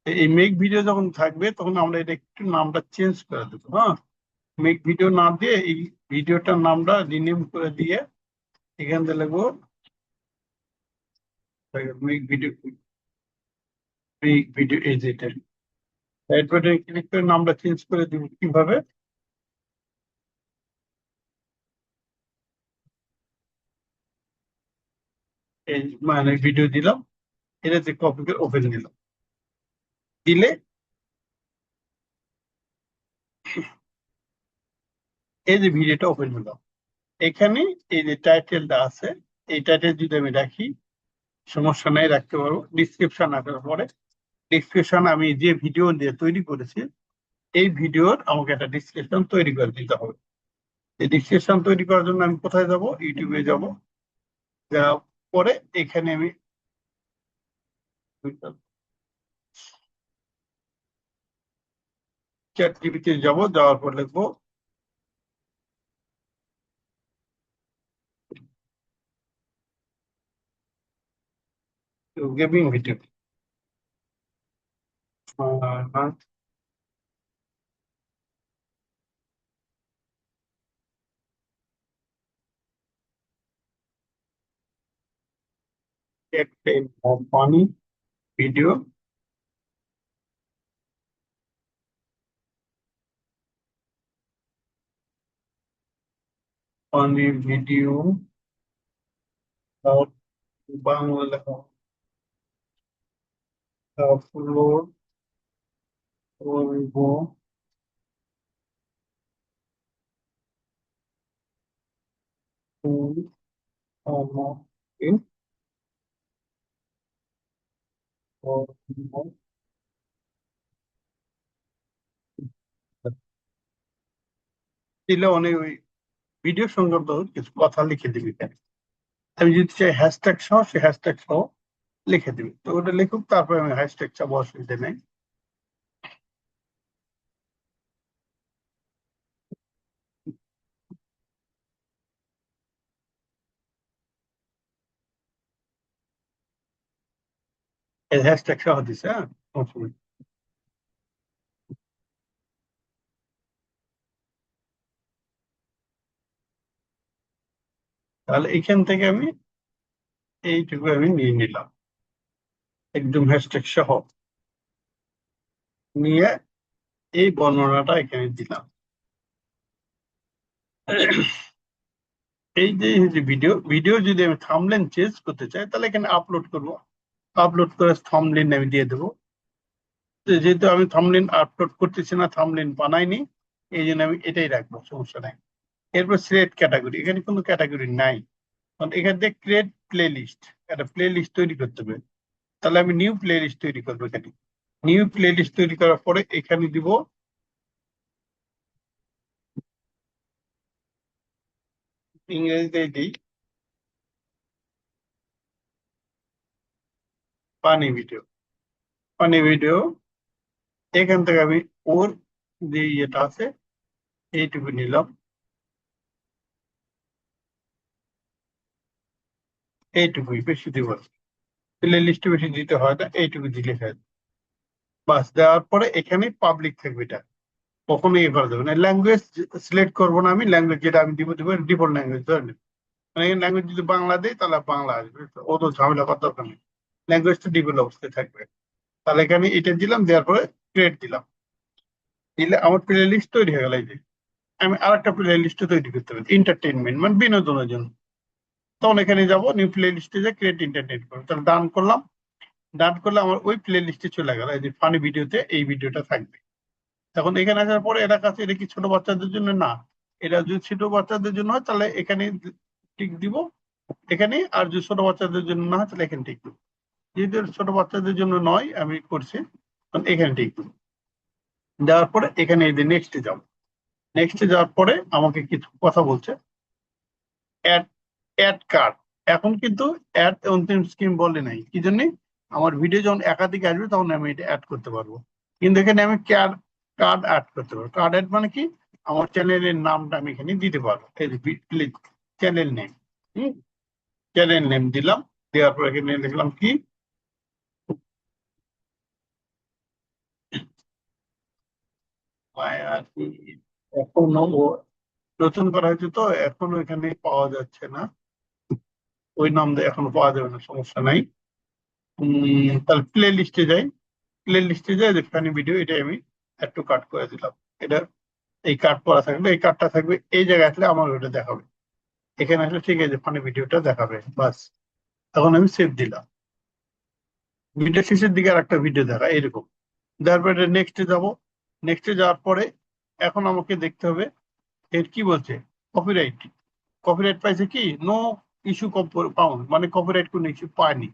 এই মেক ভিডিও যখন থাকবে তখন আমরা এটা একটু নামটা চেঞ্জ করে দেবো। হ্যাঁ, মেক ভিডিও না দিয়ে এই ভিডিওটার নামটা রিনেম করে দিয়ে এখান থেকে লিখবো মেক ভিডিও, মেক ভিডিও, এই যে এটা। রাইট বাটনে ক্লিক করে নামটা চেঞ্জ করে দিব কিভাবে, এই মানে ভিডিও দিলাম, এটা যে কপি করে ওপেন দিলাম, দিলে এই যে ভিডিওটা ওপেন হলো। এখানে এই যে টাইটেলটা আছে, এই টাইটেল যদি আমি রাখি সমস্যা নাই, রাখতে পারবো। ডিসক্রিপশন রাখার পরে ডিসক্রিপশন আমি যে ভিডিও দিয়ে তৈরি করেছি এই ভিডিওর আমাকে একটা ডিসক্রিপশন তৈরি করে দিতে হবে। এই ডিসক্রিপশন তৈরি করার জন্য আমি কোথায় যাব, ইউটিউবে যাব। যাওয়ার পরে এখানে আমি চ্যাট জিপিটি যাব, যাওয়ার পর লিখবো gaming video, funny video, funny video Bangla লেখা, আপলোড করবো আমাকে করবো। দিলে অনেক ওই ভিডিও সংক্রান্ত কিছু কথা লিখে দিবি এখানে। আমি যদি চাই হ্যাশট্যাগ সহ, সে হ্যাশট্যাগ সহ লিখে দিবি, তো ওটা লিখুক, তারপরে আমি হ্যাশট্যাগ চাবো, অসুবিধা নেই। হ্যাশট্যাগ সহ দিছে, হ্যাঁ, অসুবিধা নেই। তাহলে এখান থেকে আমি এইটুকু আমি নিয়ে নিলাম, একদম হ্যাশট্যাগ সহ নিয়ে এই বর্ণনাটা এখানে দিলাম। এই যে ভিডিও ভিডিও যদি আমি থাম্বনেল চেঞ্জ করতে চাই তাহলে এখানে আপলোড করব। আপলোড করে থাম্বনেল আমি দিয়ে দেবো। যেহেতু আমি থাম্বনেল আপলোড করতেছি না, থাম্বনেল বানাইনি, এই জন্য আমি এটাই রাখবো, সমস্যা নাই। এরপর সিলেক্ট ক্যাটাগরি, এখানে কোনো ক্যাটাগরি নাই, কারণ এখান থেকে ক্রিয়েট প্লে লিস্ট, একটা প্লে লিস্ট তৈরি করতে হবে। তাহলে আমি নিউ প্লে লিস্ট তৈরি করবো। এখানে নিউ প্লে লিস্ট তৈরি করার পরে এখানে দিব ইংরেজিতে দিই পানি ভিডিও। পানি ভিডিও, এখান থেকে আমি ওর যে ইয়েটা আছে এইটুকু নিলাম, এইটুকুই, বেশি দিব না। প্লে লিস্টে বেশি দিতে হয় না, এইটুকু দিলে হয়। বাস, দেওয়ার পরে এখানে পাবলিক থাকবে এটা, কখনোই এ করা যাবে না। ল্যাঙ্গুয়েজ সিলেক্ট করবো না আমি, ল্যাঙ্গুয়েজ যেটা আমি দিব দিব ডিফল্ট ল্যাঙ্গুয়েজ ধরে নেব। মানে ল্যাঙ্গুয়েজ যদি বাংলা দেয় তাহলে বাংলা আসবে, ও তো ঝামেলা করার দরকার নেই, ল্যাঙ্গুয়েজটা ডিফল্ট অবস্থায় থাকবে। তাহলে এখানে এটা দিলাম, দেওয়ার পরে ক্রিয়েট দিলাম, দিলে আমার প্লে লিস্ট তৈরি হয়ে গেল। এই যে আমি আরেকটা প্লে লিস্ট তৈরি করতে পারি, এন্টারটেনমেন্ট মানে বিনোদনের জন্য। তখন এখানে যাবো, নিউ প্লে লিস্টে যে ক্রিয়েট এন্টারটেনমেন্ট করবো, তাহলে ডান করলাম। ডান করলে আমার ওই প্লে লিস্টে চলে গেল, এই যে ফানি ভিডিওতে এই ভিডিওটা থাকবে। এখন এখানে আসার পরে এটা কাছে, এটা কি ছোট বাচ্চাদের জন্য না, এটা যদি ছোট বাচ্চাদের জন্য হয় তাহলে এখানে টিক দিব এখানে, আর যদি ছোট বাচ্চাদের জন্য না হয় তাহলে এখানে টিক দিব। যেহেতু এটা ছোট বাচ্চাদের জন্য নয় আমি করছি, তখন এখানে টিক দিব। দেওয়ার পরে এখানে এই যে নেক্সটে যাব, নেক্সটে যাওয়ার পরে আমাকে কিছু কথা বলছে, অ্যাড অ্যাড কার্ড। এখন কিন্তু অ্যাড অন্তিম স্কিম বলে নাই, কি জন্য? আমার ভিডিও যখন একাধিক আসবে তখন আমি এটা অ্যাড করতে পারবো। কিন্তু এখানে আমি কার্ড অ্যাড করতে পারবো। কার্ড অ্যাড মানে কি, আমার চ্যানেলের নামটা আমি এখানে দিতে পারবো, এই যে চ্যানেল নেম। চ্যানেল নেম দিলাম, দেওয়ার পর এখানে লিখলাম কি মায়াবী। এখনো নতুন করা হয়েছে তো, এখনো এখানে পাওয়া যাচ্ছে না, ওই নাম দিয়ে এখনো পাওয়া যাবে না, সমস্যা নাই। তাহলে প্লে লিস্টে যাই, প্লে লিস্টে যাই, যে ফানি ভিডিও এটা আমি একটু কাট করে দিলাম। এটা এই কাট করা থাকবে, এই কাটটা থাকবে, এই জায়গায় আসলে আমার ওটা দেখাবে। এখানে আসলে ঠিক আছে, ফানি ভিডিওটা দেখাবে, বাস। এখন আমি সেভ দিলাম, ভিডিও শেষের দিকে আর একটা ভিডিও দেখা এরকম। তারপরে নেক্সটে যাব, নেক্সটে যাওয়ার পরে এখন আমাকে দেখতে হবে এর কি বলছে, কপিরাইট। কপিরাইট পাইছে কি, নো ইস্যু পাউন্ড, মানে কপিরাইট কোনো ইস্যু পায়নি।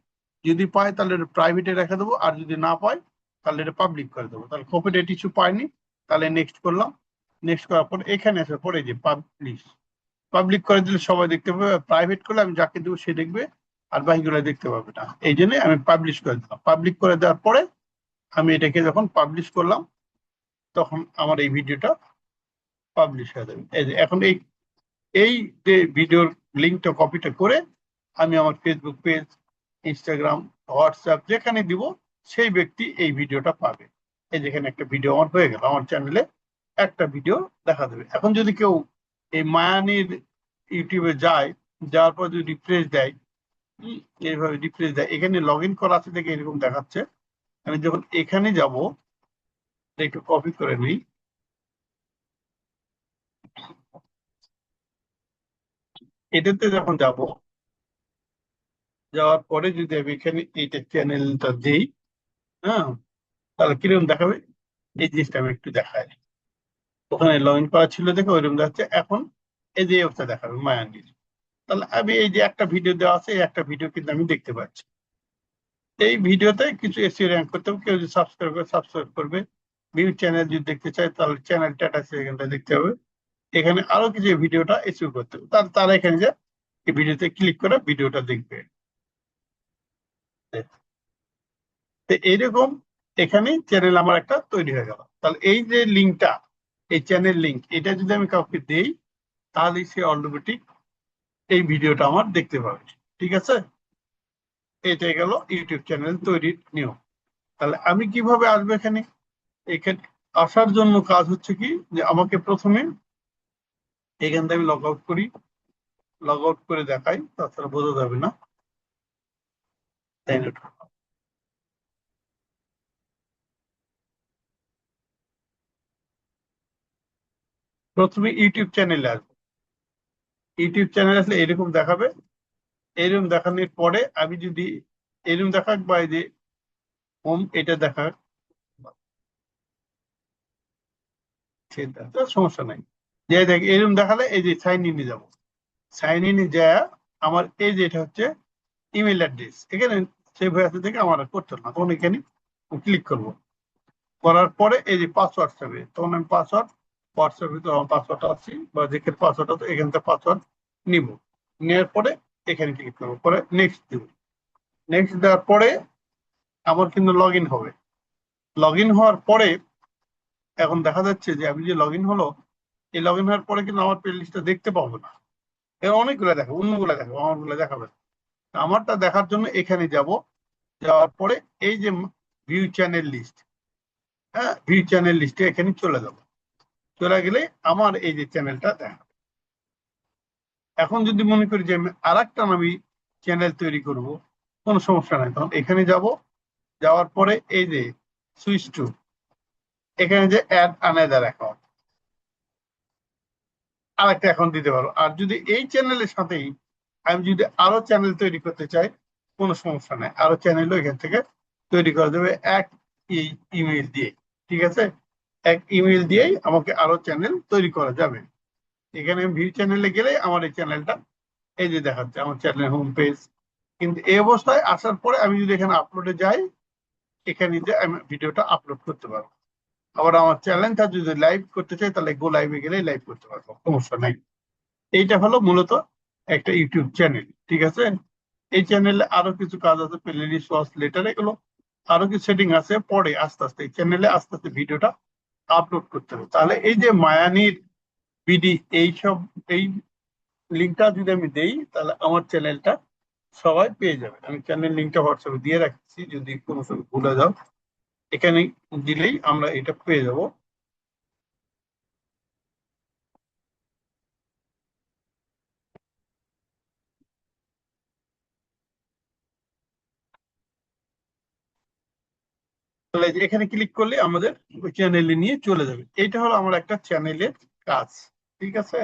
যদি পায় তাহলে এটা প্রাইভেটে রেখে দেবো, আর যদি না পায় তাহলে এটা পাবলিক করে দেবো। তাহলে কপিরাইট ইস্যু পায়নি, তাহলে নেক্সট করলাম। নেক্সট করার পর এখানে আসার পরে এই যে পাবলিশ, পাবলিক করে দিলে সবাই দেখতে পাবে। প্রাইভেট করলে আমি যাকে দেবো সে দেখবে, আর বাকিগুলো দেখতে পাবে না। এই জন্য আমি পাবলিশ করে দিলাম। পাবলিক করে দেওয়ার পরে আমি এটাকে যখন পাবলিশ করলাম তখন আমার এই ভিডিওটা পাবলিশ হয়ে যাবে। এই যে এখন এই এই যে ভিডিওর লিঙ্কটা কপিটা করে আমি আমার ফেসবুক পেজ, ইনস্টাগ্রাম, হোয়াটসঅ্যাপ যেখানে দিব, সেই ব্যক্তি এই ভিডিওটা পাবে। এই যেখানে একটা ভিডিও আমার হয়ে গেল, আমার চ্যানেলে একটা ভিডিও দেখা দেবে। এখন যদি কেউ এই মায়ানির ইউটিউবে যায়, যাওয়ার পর যদি রিফ্রেশ দেয়, উম, এইভাবে রিফ্রেশ দেয়, এখানে লগ ইন করা আছে দেখে এরকম দেখাচ্ছে। আমি যখন এখানে যাব, একটু কপি করে নিই, এটাতে যখন যাব, যাওয়ার পরে যদি আমি এখানে এইটা চ্যানেলটা দিই, হ্যাঁ, তাহলে কিরকম দেখাবে এই জিনিসটা আমি একটু দেখাই। ওখানে লগ ইন করা ছিল দেখে ওইরকম দেখাচ্ছে। এখন এই যে অবস্থা দেখাবে মায়ানজির। তাহলে আমি এই যে একটা ভিডিও দেওয়া আছে, এই একটা ভিডিও কিন্তু আমি দেখতে পাচ্ছি। এই ভিডিওতে কিছু এসিও র্যাঙ্ক করতে হবে, কেউ যদি সাবস্ক্রাইব করে সাবস্ক্রাইব করবে, বিভিন্ন চ্যানেল যদি দেখতে চায় তাহলে চ্যানেলটা আছে এখানটা দেখতে হবে। এখানে আরো কিছু ভিডিওটা এসিও করতে হবে, তারা এখানে যে এই ভিডিওতে ক্লিক করে ভিডিওটা দেখবে। তো এইরকম এখানে চ্যানেল আমার একটা তৈরি হয়ে গেল। তাহলে এই যে লিঙ্কটা, এই চ্যানেল লিঙ্ক, এটা যদি আমি কাউকে দেই তাহলে সে অটোমেটিক এই ভিডিওটা আমার দেখতে পাবে। ঠিক আছে, এটাই গেল ইউটিউব চ্যানেল তৈরির নিয়ম। তাহলে আমি কিভাবে আসবো এখানে? এখানে আসার জন্য কাজ হচ্ছে কি, যে আমাকে প্রথমে এখান থেকে আমি লগ আউট করি, লগ আউট করে দেখাই, তাছাড়া বোঝা যাবে না, তাই না? প্রথমে ইউটিউব চ্যানেলে আসবো, ইউটিউব চ্যানেল আসলে এরকম দেখাবে। এরকম দেখানোর পরে আমি যদি এরকম দেখাক বা এই যে হোম এটা দেখাক, সেটা তো সমস্যা নাই। যে দেখ এরকম দেখালে এই যে সাইন ইনে যাবো, সাইন ইনে যায় আমার এই যে এটা হচ্ছে ইমেল অ্যাড্রেস, এখানে সেভ হয়ে আছে থেকে আমার আর করতে হবে না, তখন এখানে ক্লিক করব। করার পরে এই যে পাসওয়ার্ড চাবে, তখন আমি পাসওয়ার্ড হোয়াটসঅ্যাপে তো আমার পাসওয়ার্ড আছে বা যেখানে পাসওয়ার্ড আছে এখান থেকে পাসওয়ার্ড নিব। নেওয়ার পরে এখানে ক্লিক করবো, পরে নেক্সট দিব। নেক্সট দেওয়ার পরে আমার কিন্তু লগ ইন হবে। লগ ইন হওয়ার পরে এখন দেখা যাচ্ছে যে আমি যে লগ ইন হলো, এই লগ ইন হওয়ার পরে কিন্তু আমার প্লে লিস্টটা দেখতে পাবো না। এর অনেকগুলো দেখো, অন্যগুলো দেখো, আমারগুলো দেখাবে না। আমারটা দেখার জন্য এখানে যাব। যাওয়ার পরে এই যে ভিউ চ্যানেল লিস্ট, হ্যাঁ ভিউ চ্যানেল লিস্টে এখানে চলে যাব। চলে গেলে আমার এই যে চ্যানেলটা দেখা। এখন যদি মনে করি যে আমি আর একটা আমি চ্যানেল তৈরি করব, কোনো সমস্যা নাই, তখন এখানে যাব। যাওয়ার পরে এই যে সুইচ টু, এখানে যে অ্যাড আনাদার অ্যাকাউন্ট, আর একটা অ্যাকাউন্ট দিতে পারো। আর যদি এই চ্যানেলের সাথেই আমি যদি আরো চ্যানেল তৈরি করতে চাই, কোনো সমস্যা নাই, আরো চ্যানেলও এখান থেকে তৈরি করা যাবে এক ইমেল দিয়ে। ঠিক আছে, এক ইমেল দিয়েই আমাকে আরো চ্যানেল তৈরি করা যাবে। এখানে ভিউ চ্যানেলে গেলে আমার এই চ্যানেলটা এই যে দেখাচ্ছে আমার চ্যানেলের হোম পেজ। কিন্তু এই অবস্থায় আসার পরে আমি যদি এখানে আপলোডে যাই, এখানে যে আমি ভিডিওটা আপলোড করতে পারবো। আবার আমার চ্যানেলটা যদি লাইভ করতে চাই, তাহলে গো লাইভে গেলে লাইভ করতে পারবো, সমস্যা নাই। এইটা হলো মূলত একটা ইউটিউব চ্যানেল। ঠিক আছে, এই চ্যানেলে আরো কিছু কাজ আছে, প্লে লিস্ট, ওয়াচ লেটার, এগুলো আরো কিছু সেটিং আছে। পরে আস্তে আস্তে এই চ্যানেলে আস্তে আস্তে ভিডিওটা আপলোড করতে হবে। তাহলে এই যে মায়ানির বিডি এইসব, এই লিঙ্কটা যদি আমি দেই, তাহলে আমার চ্যানেলটা সবাই পেয়ে যাবে। আমি চ্যানেল লিঙ্কটা হোয়াটসঅ্যাপে দিয়ে রাখছি, যদি কোনো সময় ভুলে যাও এখানে দিলেই আমরা এটা পেয়ে যাব। তাহলে এই যে এখানে ক্লিক করলে আমাদের ওই চ্যানেলে নিয়ে চলে যাবে। এইটা হলো আমার একটা চ্যানেলের কাজ। ঠিক আছে,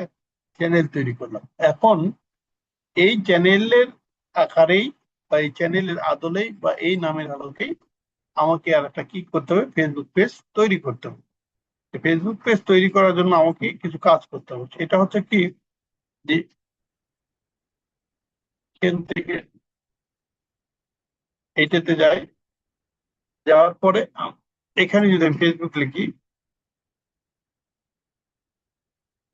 চ্যানেল তৈরি করলাম। এখন এই চ্যানেলের আকারেই বা এই চ্যানেলের আদলেই বা এই নামের আলোকেই আমাকে আর একটা কি করতে হবে, ফেসবুক পেজ তৈরি করতে হবে। ফেসবুক পেজ তৈরি করার জন্য আমাকে কিছু কাজ করতে হবে। এটা হচ্ছে কি, যে এখান থেকে এইটাতে যাই। যাওয়ার পরে এখানে যদি আমি ফেসবুক লিখি,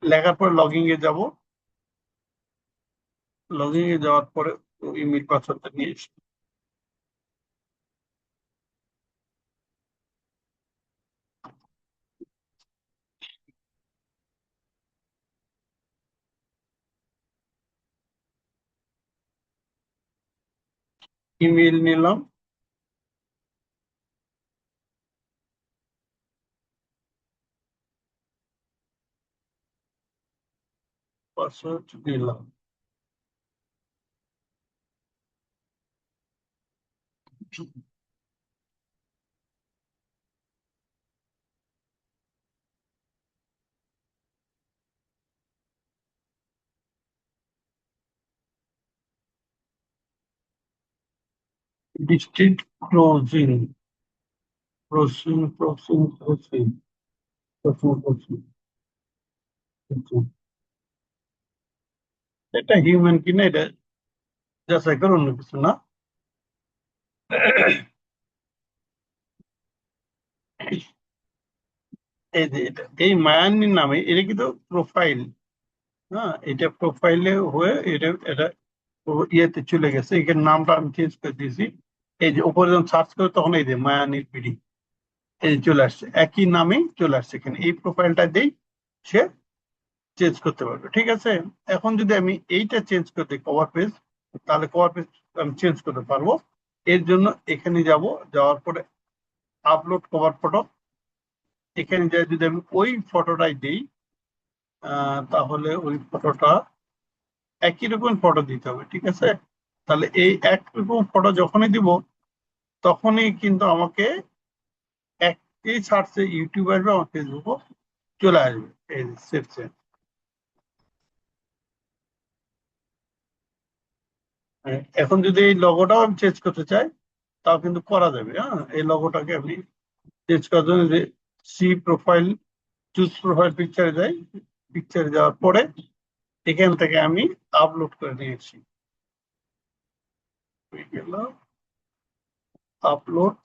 লেখার পর লগইন এ যাব। লগইন এ যাওয়ার পরে ইমেল পাসওয়ার্ডটা নিয়ে ইমেল নিলাম, পাসওয়ার্ড নিলাম। District closing, crossing, crossing, crossing, crossing, crossing. এটা হিউম্যান কিনা এটা যাচাই করে, অন্য কিছু না। এই যে এটা এই মায়ানির নামে, এটা কিন্তু প্রোফাইল। হ্যাঁ, এটা প্রোফাইলে হয়ে এটা এটা ইয়েতে চলে গেছে। এখানে নামটা আমি চেঞ্জ করে দিয়েছি। এই যে উপরে যখন সার্চ করে, তখন এই যে মায়ানির পিডি এই যে চলে আসছে, একই নামেই চলে আসছে। এখানে এই প্রোফাইলটা দেই, সে চেঞ্জ করতে পারবে। ঠিক আছে, এখন যদি আমি এইটা চেঞ্জ করে দিই কভার পেজ, তাহলে কভার পেজ আমি চেঞ্জ করতে পারবো। এর জন্য এখানে যাব। যাওয়ার পরে আপলোড কভার ফটো, এখানে যাই যদি আমি ওই ফটোটাই দিই, তাহলে ওই ফটোটা একই রকম ফটো দিতে হবে। ঠিক আছে, তাহলে এই একরকম ফটো যখনই দিব, তখনই কিন্তু আমাকে একই সার্চে ইউটিউব আসবে, আমার ফেসবুকও চলে আসবে। এই সেভ চেঞ্জ, এখন যদি এই লগোটাও আমি চেঞ্জ করতে চাই তাও কিন্তু করা যাবে। এই লগোটাকে আমি চেঞ্জ করার জন্য যে সি প্রোফাইল চুজ প্রোফাইল পিকচারে যাই, পিকচারে যাওয়ার পরে এখান থেকে আমি আপলোড করে নিয়েছি, আপলোড।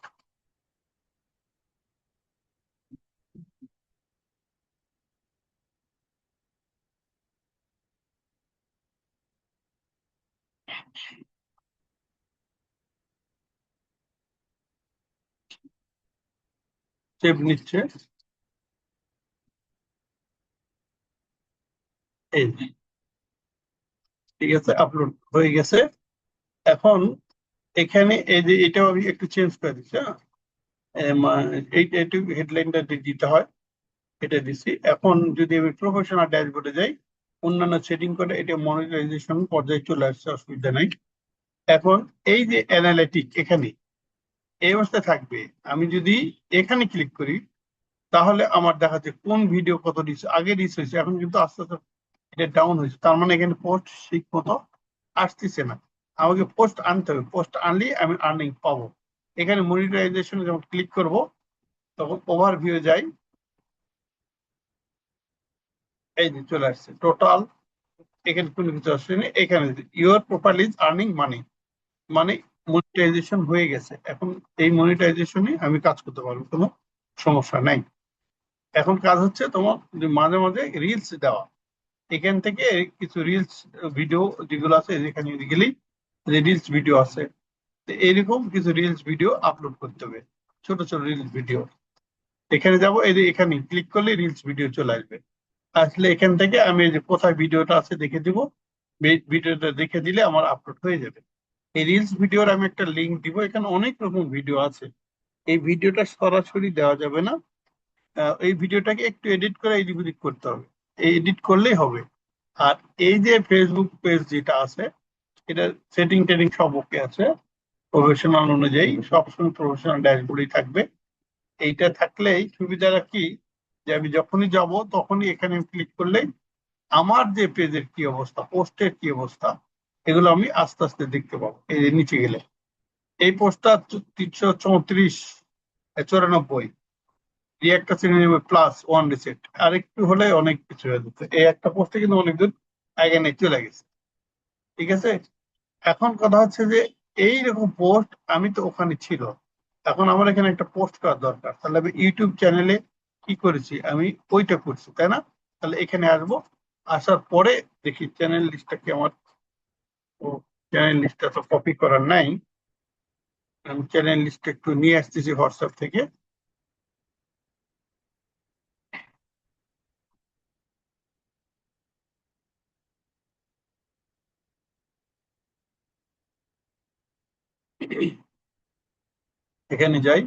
সেভ নিচ্ছে, এই যে, ঠিক আছে, আপলোড হয়ে গেছে। এখন এখানে এই যে এটাও আমি একটু চেঞ্জ করে দিচ্ছি। এইটা একটু হেডলাইনটা দিতে হয়, এটা দিচ্ছি। এখন যদি আমি প্রফেশনাল ড্যাশবোর্ডে যাই, অন্যান্য সেটিং করে এটা মনিটাইজেশন পর্যায়ে চলে আসছে, অসুবিধা নাই। এখন এই যে অ্যানালিটিক এখানে এই অবস্থায় থাকবে। আমি যদি এখানে ক্লিক করি তাহলে আমার দেখা যাচ্ছে কোন ভিডিও কত রিচ, আগে রিচ হয়েছে, এখন কিন্তু আস্তে আস্তে এটা ডাউন হয়েছে। তার মানে এখানে পোস্ট ঠিক মতো আসতেছে না। আমাকে পোস্ট আনতে হবে, পোস্ট আনলেই আমি আর্নিং পাবো। এখানে মনিটাইজেশন যখন ক্লিক করব তখন ওভারভিউ যাই, এই যে চলে আসছে টোটাল। এখানে কোনো কিছু আসছে না, এখানে your profile is earning money, মানে মনিটাইজেশন হয়ে গেছে। এখন এই মনিটাইজেশনে আমি কাজ করতে পারবো, কোনো সমস্যা নাই। এখন কাজ হচ্ছে তোমার যে মাঝে মাঝে রিলস দেওয়া। এখান থেকে কিছু রিলস ভিডিও যেগুলো আছে যেখানে গেলেই রিলস ভিডিও আছে, তো এরকম কিছু রিলস ভিডিও আপলোড করতে হবে, ছোট ছোট রিলস ভিডিও। এখানে যাব, এই যে এখানে ক্লিক করলে রিলস ভিডিও চলে আসবে। আসলে এখান থেকে আমি এই যে কোথায় ভিডিওটা আছে দেখে দিব, ভিডিওটা দেখে দিলে আমার আপলোড হয়ে যাবে। এই রিলস ভিডিওর আমি একটা লিঙ্ক দিব, এখানে অনেক রকম ভিডিও আছে। এই ভিডিওটা সরাসরি দেওয়া যাবে না, এই ভিডিওটাকে একটু এডিট করে এডিট করতে হবে, এই এডিট করলেই হবে। আর এই যে ফেসবুক পেজ যেটা আছে, এটা সেটিং টেটিং সব ওকে আছে, প্রফেশনাল অনুযায়ী সবসময় প্রফেশনাল ড্যাশবোর্ডই থাকবে। এইটা থাকলেই সুবিধাটা কি, যে আমি যখনই যাব তখনই এখানে ক্লিক করলেই আমার যে পেজের কি অবস্থা, পোস্টের কি অবস্থা, এগুলো আমি আস্তে আস্তে দেখতে পাবো। এই যে নিচে গেলে এই পোস্টটা 334, 94, রিয়াক্ট আছে +1 রিসেট, আর একটু হলে অনেক কিছু হয়ে যেত। এই একটা পোস্টে কিন্তু অনেকদিন আগে নিয়ে চলে গেছে, ঠিক আছে। এখন কথা হচ্ছে যে এইরকম পোস্ট আমি তো ওখানে ছিল, এখন আমার এখানে একটা পোস্ট করার দরকার, তাহলে আমি ইউটিউব চ্যানেলে কি করেছি, আমি ওইটা করছি, তাই না? তাহলে এখানে আসবো, আসার পরে দেখি চ্যানেল লিস্টটা কি আমার, ও চ্যানেল লিস্টটা তো কপি করার নাই। আমি চ্যানেল লিস্টটা একটু নিয়ে আসতেছি হোয়াটসঅ্যাপ থেকে। এখানে যাই,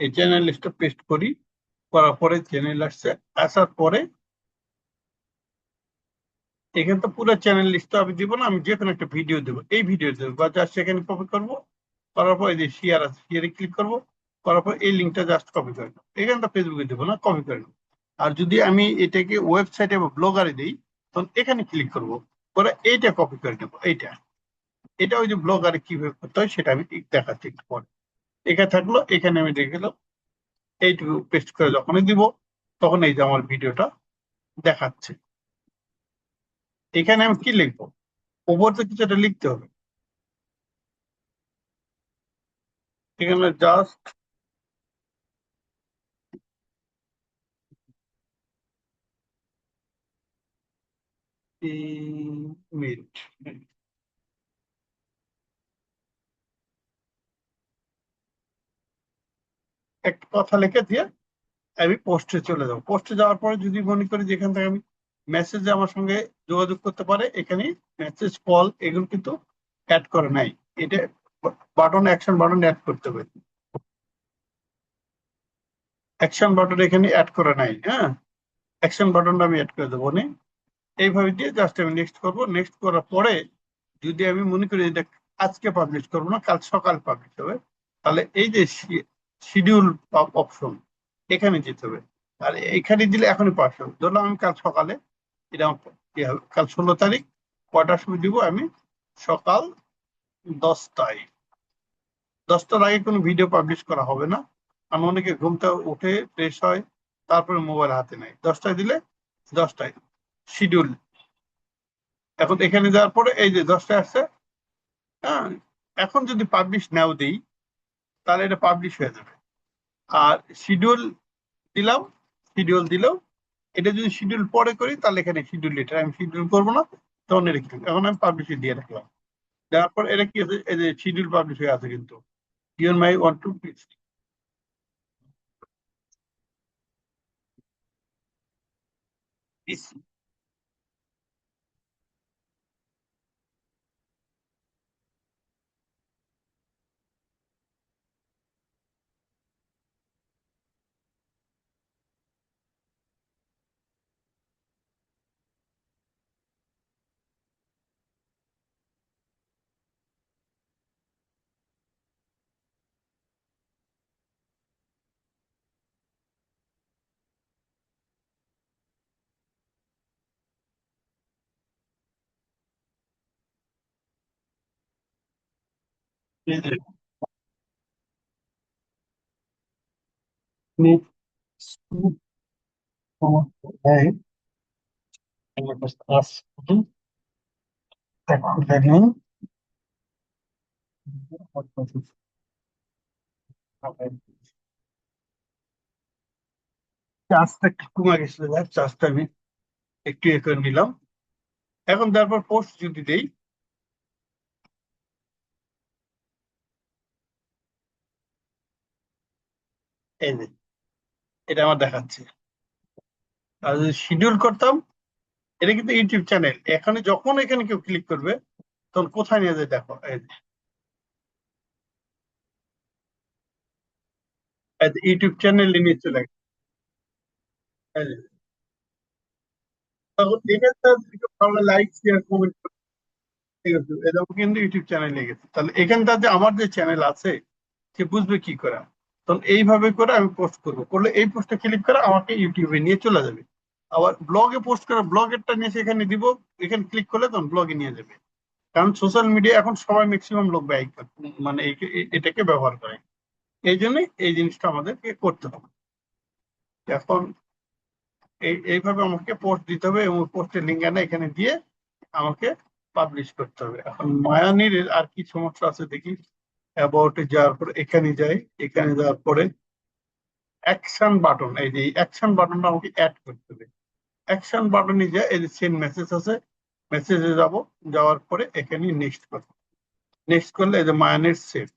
এই চ্যানেল লিস্টটা পেস্ট করি, করার পরে চ্যানেল আসছে, আসার পরে এখানে তো পুরো চ্যানেল লিস্ট আমি দিব না, আমি যে কোনো একটা ভিডিও দেবো, এই ভিডিও দেবো বা জাস্ট সেখানে কপি করবো, করার পর এই যে শেয়ার আছে, শেয়ারে ক্লিক করবো, করার পর এই লিঙ্কটা জাস্ট কপি করে নেবো, এখানে তো ফেসবুকে দেবো না, কপি করে নেবো। আর যদি আমি এটাকে ওয়েবসাইটে বা ব্লগারে দিই, তখন এখানে ক্লিক করবো, করে এইটা কপি করে নেবো, এইটা। এটা ওই যে ব্লগারে কিভাবে করতে হয় সেটা আমি দেখাচ্ছি একটু পরে। এখানে থাকলো, এখানে আমি দেখে গেলাম, এইটুকু পেস্ট করে যখনই দিব তখন এই যে আমার ভিডিওটা দেখাচ্ছে। এখানে আমি কি লিখবো, ওপর তো কিছু একটা লিখতে হবে। এখানে জাস্ট মিনিট, একটা কথা লিখে দিয়ে আমি পোস্টে চলে যাবো। পোস্টে যাওয়ার পরে যদি মনে করি যেখান থেকে আমি মেসেজে আমার সঙ্গে যোগাযোগ করতে পারে, এখানে মেসেজ কল এগুলো কিন্তু অ্যাড করে নাই। এটা বাটন, অ্যাকশন বাটন অ্যাড করতে হবে, অ্যাকশন বাটন এখানে অ্যাড করা নাই। হ্যাঁ, অ্যাকশন বাটনটা আমি অ্যাড করে দেবো। এইভাবে দিয়ে জাস্ট আমি নেক্সট করবো। নেক্সট করার পরে যদি আমি মনে করি এটা আজকে পাবলিশ করবো না, কাল সকাল পাবলিশ হবে, তাহলে এই যে শিডিউল অপশন এখানে যেতে হবে। আর এখানে দিলে এখনই পাস হবে। ধরলাম আমি কাল সকালে, এটা আমার কি হবে, কাল 16 তারিখ কয়টার সময় দিব, আমি সকাল 10টায়। 10টার আগে কোনো ভিডিও পাবলিশ করা হবে না, কারণ অনেকে ঘুমটা উঠে ফ্রেশ হয়, তারপরে মোবাইল হাতে নেয়। 10টায় দিলে 10টায় শিডিউল। এখন এখানে যাওয়ার পরে এই যে 10টায় আসছে, হ্যাঁ, এখন যদি পাবলিশ নাও দিই তাহলে এটা পাবলিশ হয়ে যাবে। আর শিডিউল দিলাম, শিডিউল দিলেও এটা যদি শিডিউল পরে করি তাহলে এখানে শিডিউল লেটার, আমি শিডিউল করবো না, তখন এটা কিন্তু এখন আমি পাবলিশে দিয়ে রাখলাম। দেওয়ার পর এটা কি আছে, এই যে শিডিউল পাবলিশ হয়ে আছে কিন্তু, you may want to please. চার্জটা একটু কমে গেছিল, চার্জটা আমি একটু ইয়ে করে নিলাম। এখন তারপর পোস্ট যদি দেই, এই যে এটা আমার দেখাচ্ছে। আর যদি শিডিউল করতাম, এটা কিন্তু ইউটিউব চ্যানেল, এখানে যখন এখানে কেউ ক্লিক করবে তখন কোথায় নিয়ে যায় দেখো, এই যে ইউটিউব চ্যানেল নিয়ে চলে গেছে। এই যে, তখন এখানে লাইক শেয়ার কমেন্ট, ঠিক আছে, এরকম কিন্তু ইউটিউব চ্যানেলে গেছে। তাহলে এখানটা যে আমার যে চ্যানেল আছে সে বুঝবে কি করে। তখন এইভাবে করে আমি পোস্ট করবো, করলে এই পোস্টে ক্লিক করে আমাকে ইউটিউবে নিয়ে চলে যাবে। আবার ব্লগে পোস্ট করে ব্লগেরটা নিয়ে সেখানে দিব, এখানে ক্লিক করলে তখন ব্লগে নিয়ে যাবে। কারণ সোশ্যাল মিডিয়া এখন সবাই ম্যাক্সিমাম লোক ব্যয় করে, মানে এটাকে ব্যবহার করে। এই জন্যই এই জিনিসটা আমাদেরকে করতে হবে। এখন এইভাবে আমাকে পোস্ট দিতে হবে, এবং পোস্টের লিঙ্ক এনে এখানে দিয়ে আমাকে পাবলিশ করতে হবে। এখন মায়ানির আর কি সমস্যা আছে দেখি। অ্যাবাউটে যাওয়ার পরে এখানে যাই, এখানে যাওয়ার পরে অ্যাকশন বাটন, এই যে অ্যাকশন বাটনটা আমাকে অ্যাড করতে হবে। অ্যাকশন বাটনে যে এই যে সেন্ড মেসেজ আছে, মেসেজে যাব, যাওয়ার পরে এখানে নেক্সট করব। নেক্সট করলে এই যে মায়ানের সেভ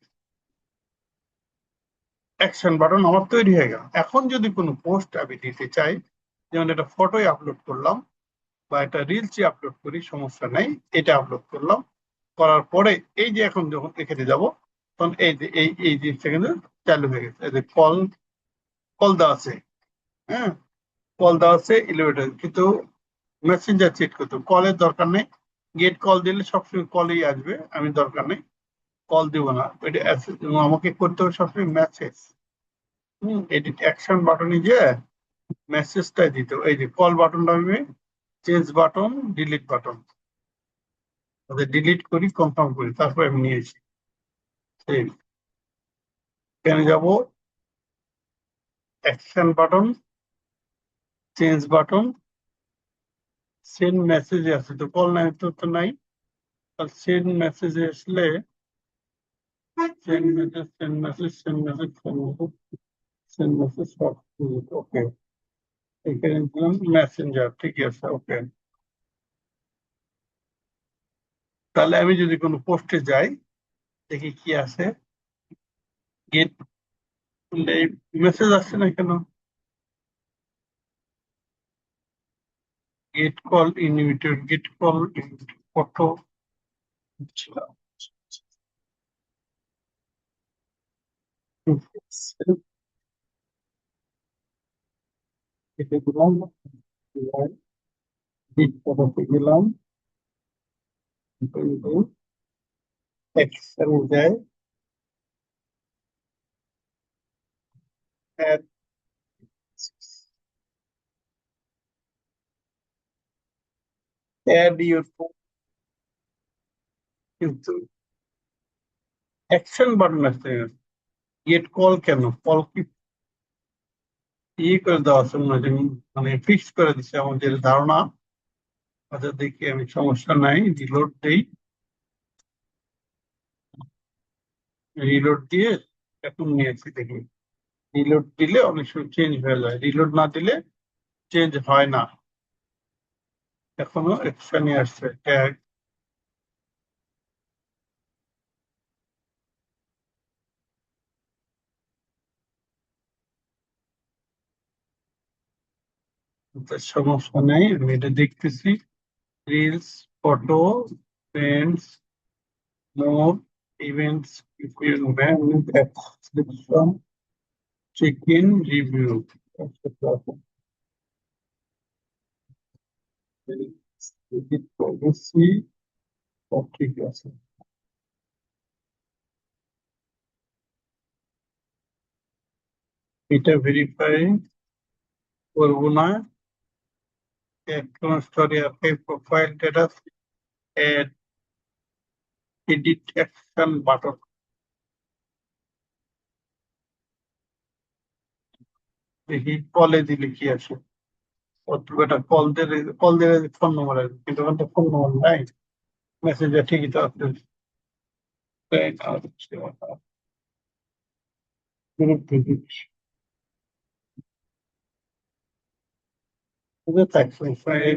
অ্যাকশন বাটন আমার তৈরি হয়ে গেল। এখন যদি কোনো পোস্ট আমি দিতে চাই, যেমন একটা ফটোই আপলোড করলাম বা একটা রিলসই আপলোড করি, সমস্যা নেই, এটা আপলোড করলাম, করার পরে এই যে এখন যখন এখানে যাব, তখন এই যে এই জিনিসটা কিন্তু চালু হয়ে গেছে। এই যে কল, কল দেওয়া আছে, হ্যাঁ, কল দেওয়া আছে এলিভেটর, কিন্তু মেসেঞ্জার চেক করতে কলের দরকার নেই। গেট কল দিলে সবসময় কলেই আসবে, আমি দরকার নেই, কল দিব না। এটা আমাকে করতে হবে সবসময় মেসেজ। এডিট অ্যাকশন বাটনে যে মেসেজটাই দিতে হবে। এই যে কল বাটনটা আমি change button, delete button, delete করি, কনফার্ম করি, তারপর আমি নিয়েছি। সেই এখানে যাব, action button, change button, send মেসেজে আছে তো, কল নাই তো নাই। আর সেন্ড মেসেজে আসলে send message, send message, send message, send message, send message, সব ওকে। এখানে দিলাম মেসেঞ্জার, ঠিক আছে, ওকে। তাহলে আমি যদি কোনো পোস্টে যাই, দেখি কি আছে। গেট, মেসেজ আসছে না কেন? Get call invited, get call photo এটা দিলাম, গেট ফটোতে গেলাম, এক্সেল যায়, add your phone, কিন্তু অ্যাকশন বাটন আছে, গেট কল কেন? কল কি করে দেওয়া আছে মনে হয় যে, মানে ফিক্স করে দিচ্ছে আমাদের ধারণা। আচ্ছা দেখি, আমি সমস্যা নাই, রিলোড দেই। রিলোড দিয়ে এখন নিয়েছি, দেখি। রিলোড দিলে অনেক সময় চেঞ্জ হয়ে যায়, রিলোড না দিলে চেঞ্জ হয় না। এখনো অ্যাকশনে আসছে ট্যাগ। সমস্যা নেই, আমি এটা দেখতেছি। Reels, photo, friends, more, events, subscription, check in, review, policy, সব ঠিক আছে। এটা ভেরিফাই করবো না। Story archive, profile data, edit action button. দেখি কলে দিলে কি আসে। এটা কল দিলে ফোন নম্বর আসবে, কিন্তু ওখানে ফোন নম্বর নাই। মেসেঞ্জার ঠিকই তো আছে। গ্রুপ ভিজিট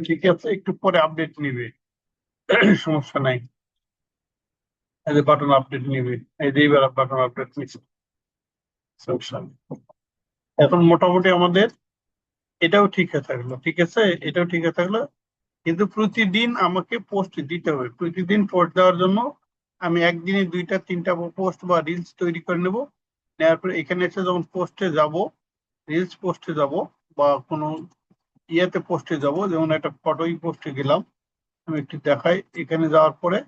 ঠিক আছে, একটু পরে আপডেট নিবে। সমস্যা নাই। এই যে বাটন আপডেট নিবে, এই যে এইবার বাটন আপডেট নিচ্ছে। সমস্যা নেই। এখন মোটামুটি আমাদের এটাও ঠিক হয়ে থাকলো, ঠিক আছে, এটাও ঠিক হয়ে থাকলো। কিন্তু প্রতিদিন আমাকে পোস্ট দিতে হবে। প্রতিদিন পোস্ট দেওয়ার জন্য আমি একদিনে 2-3টা পোস্ট বা রিলস তৈরি করে নেব। নেওয়ার পরে এখানে এসে যখন পোস্টে যাব, রিলস পোস্টে যাব বা কোনো ইয়েতে পোস্টে যাব, যেমন একটা ফটোই পোস্টে গেলাম, আমি একটু দেখাই। এখানে যাওয়ার পরে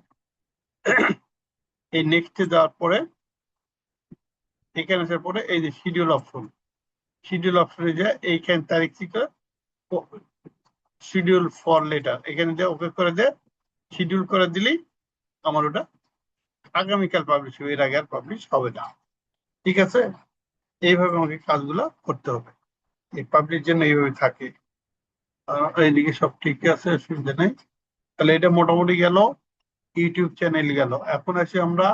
এই নেক্সটে যাওয়ার পরে এখানে আসার পরে এই যে শিডিউল অপশন, শিডিউল অপশনে যে এইখানে তারিখ থেকে শিডিউল ফর লেটার, এখানে যে ওকে করে যে শিডিউল করে দিলেই আমার ওটা আগামীকাল পাবলিশ হবে, এর আগে আর পাবলিশ হবে না। ঠিক আছে, এইভাবে আমাকে কাজগুলো করতে হবে। এই পাবলিশ জন্য এইভাবে থাকে। এইদিকে সব ঠিক আছে, অসুবিধা নেই। তাহলে এটা মোটামুটি গেল, ইউটিউব চ্যানেল গেল। এখন আসি আমরা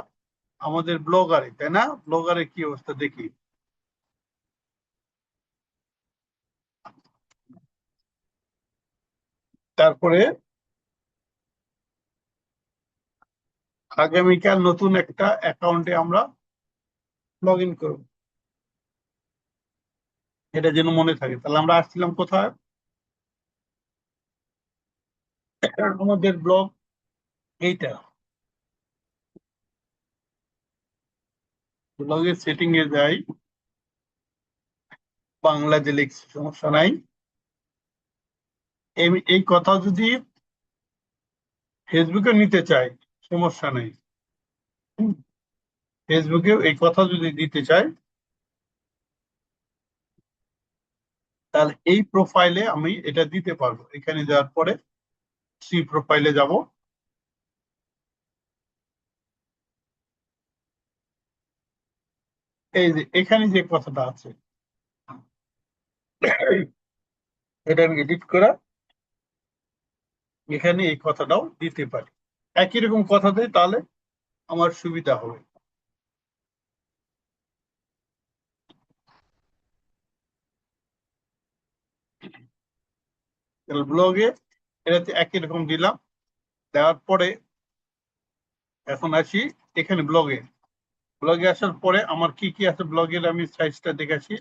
আমাদের ব্লগারে, তাই না? ব্লগারে কি অবস্থা দেখি। তারপরে আগামীকাল নতুন একটা অ্যাকাউন্টে আমরা লগ ইন করবো, এটা যেন মনে থাকে। তাহলে আমরা আসছিলাম কোথায়? আমাদের ব্লগ এইটা, ব্লগের সেটিং এ যাই, বাংলা যে লিখছি সমস্যা নাই। এই কথা যদি ফেসবুকে নিতে চাই, সমস্যা নেই। ফেসবুকেও এই কথা যদি দিতে চাই, তাহলে এই প্রোফাইলে আমি এটা দিতে পারবো। এখানে যাওয়ার পরে সি প্রোফাইলে যাব। এই যে এখানে যে কথাটা আছে, এটা আমি এডিট করা এখানে এই কথাটাও দিতে পারি। একই রকম কথা দিই, তাহলে আমার সুবিধা হবে। ব্লগে এটাতে একই রকম দিলাম। দেওয়ার পরে এখন আসি এখানে ব্লগে। ব্লগে আসার পরে আমার কি কি আছে ব্লগের, আমি সাইজটা দেখাচ্ছি।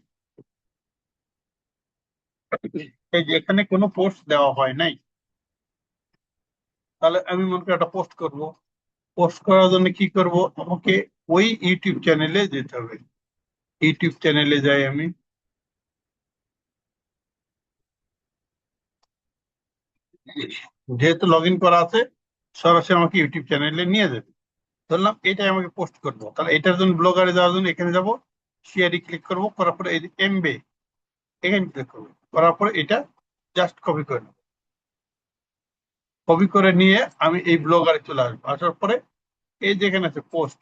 এই যে এখানে কোনো পোস্ট দেওয়া হয় নাই, তাহলে আমি মনে করি একটা পোস্ট করব। পোস্ট করার জন্য কি করব, আমাকে ওই ইউটিউব চ্যানেলে যেতে হবে। ইউটিউব চ্যানেলে যাই আমি। যেহেতু লগ ইন করা আছে, সরাসরি আমাকে ইউটিউব চ্যানেলে নিয়ে যাবে। ধরলাম এটাই আমাকে পোস্ট করবো, তাহলে এটার জন্য ব্লগারে যাওয়ার জন্য এখানে যাব, শেয়ারে ক্লিক করবো, করার পরে এই যে এমবে এখানে ক্লিক করবো, করার পরে এটা জাস্ট কপি করে নেবো। কপি করে নিয়ে আমি এই ব্লগারে চলে আসবো। আসার পরে এই যেখানে আছে পোস্ট,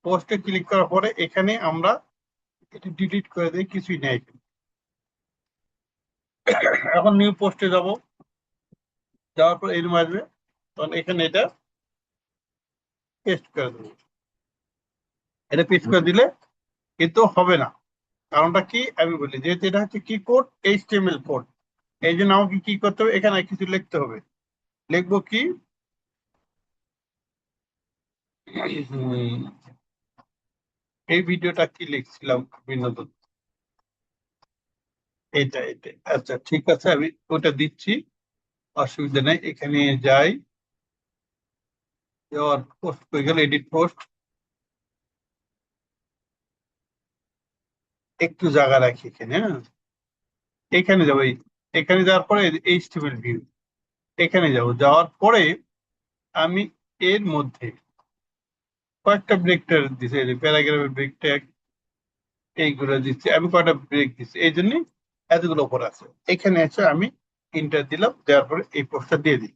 পোস্টে ক্লিক করার পরে এখানে আমরা এটি ডিলিট করে দিই, কিছুই নেই এখানে। এখন নিউ পোস্টে যাব, যাওয়ার পর এরকম আসবে, তখন এখানে এটা পেস্ট করে দেবো। এটা পেস্ট করে দিলে কিন্তু হবে না, কারণটা কি আমি বলি, যেহেতু এটা হচ্ছে কি কোড, এইচটিএমএল কোড, এই জন্য আমাকে কি করতে হবে, এখানে কিছু লিখতে হবে। লিখবো কি, এই ভিডিওটা কি লিখছিলাম বিনোদন, এটা আচ্ছা ঠিক আছে, আমি ওটা দিচ্ছি, অসুবিধা নেই। এখানে যাই, যাওয়ার পোস্ট হয়ে গেল, এডিট পোস্ট, একটু জায়গা রাখি এখানে, হ্যাঁ এখানে যাবো, এখানে যাওয়ার পরে এইচটিএমএল ভিউ, এখানে যাব, যাওয়ার পরে আমি এর মধ্যে কয়েকটা ব্রেক দিচ্ছি, প্যারাগ্রাফের ব্রেক ট্যাগ এইগুলো দিচ্ছি, আমি কয়েকটা ব্রেক দিচ্ছি, এই জন্য এতগুলো উপর আছে। এখানে এসে আমি ইন্টার দিলাম, দেওয়ার পরে এই পোস্টটা দিয়ে দিই,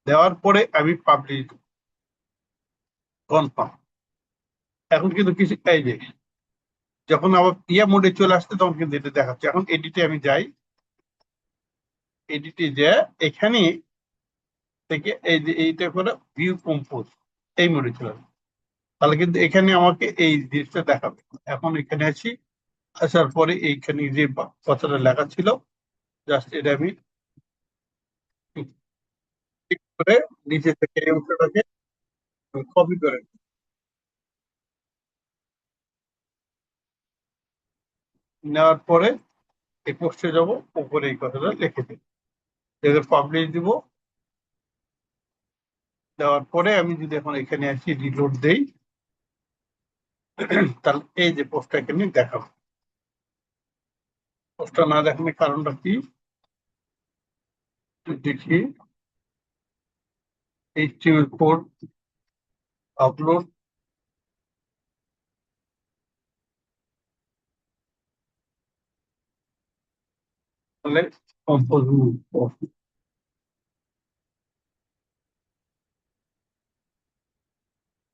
দেওয়ার পরে আমি পাবলিশ কনফার্ম। এখন কিন্তু কিছু এই যে যখন আবার মোডে চলে আসছে তখন কিন্তু এটা দেখাচ্ছে। এখন এডিটে আমি যাই, এডিটে যা এখানে থেকে এই যে এইটা করে ভিউ কম্পোজ, এই মোডে চলে আসবে, তাহলে কিন্তু এখানে আমাকে এই জিনিসটা দেখাবে। এখন এখানে আছি, আসার পরে এইখানে যে কথাটা লেখা ছিল, জাস্ট এটা আমি ক্লিক করে নিচে থেকে এই অংশটাকে কপি করে নেওয়ার পরে এই পোস্টে যাব, উপরে এই কথাটা লিখে দিই, পাবলিশ দিব। দেওয়ার পরে আমি যদি এখন এখানে আসি, রিলোড দেই, তাহলে এই যে পোস্টটা এখানে দেখাবো। পোস্টটা না দেখানোর কারণটা কি দেখি, এইচটিএমএল কোড আপলোড, তাহলে কম্পোজ,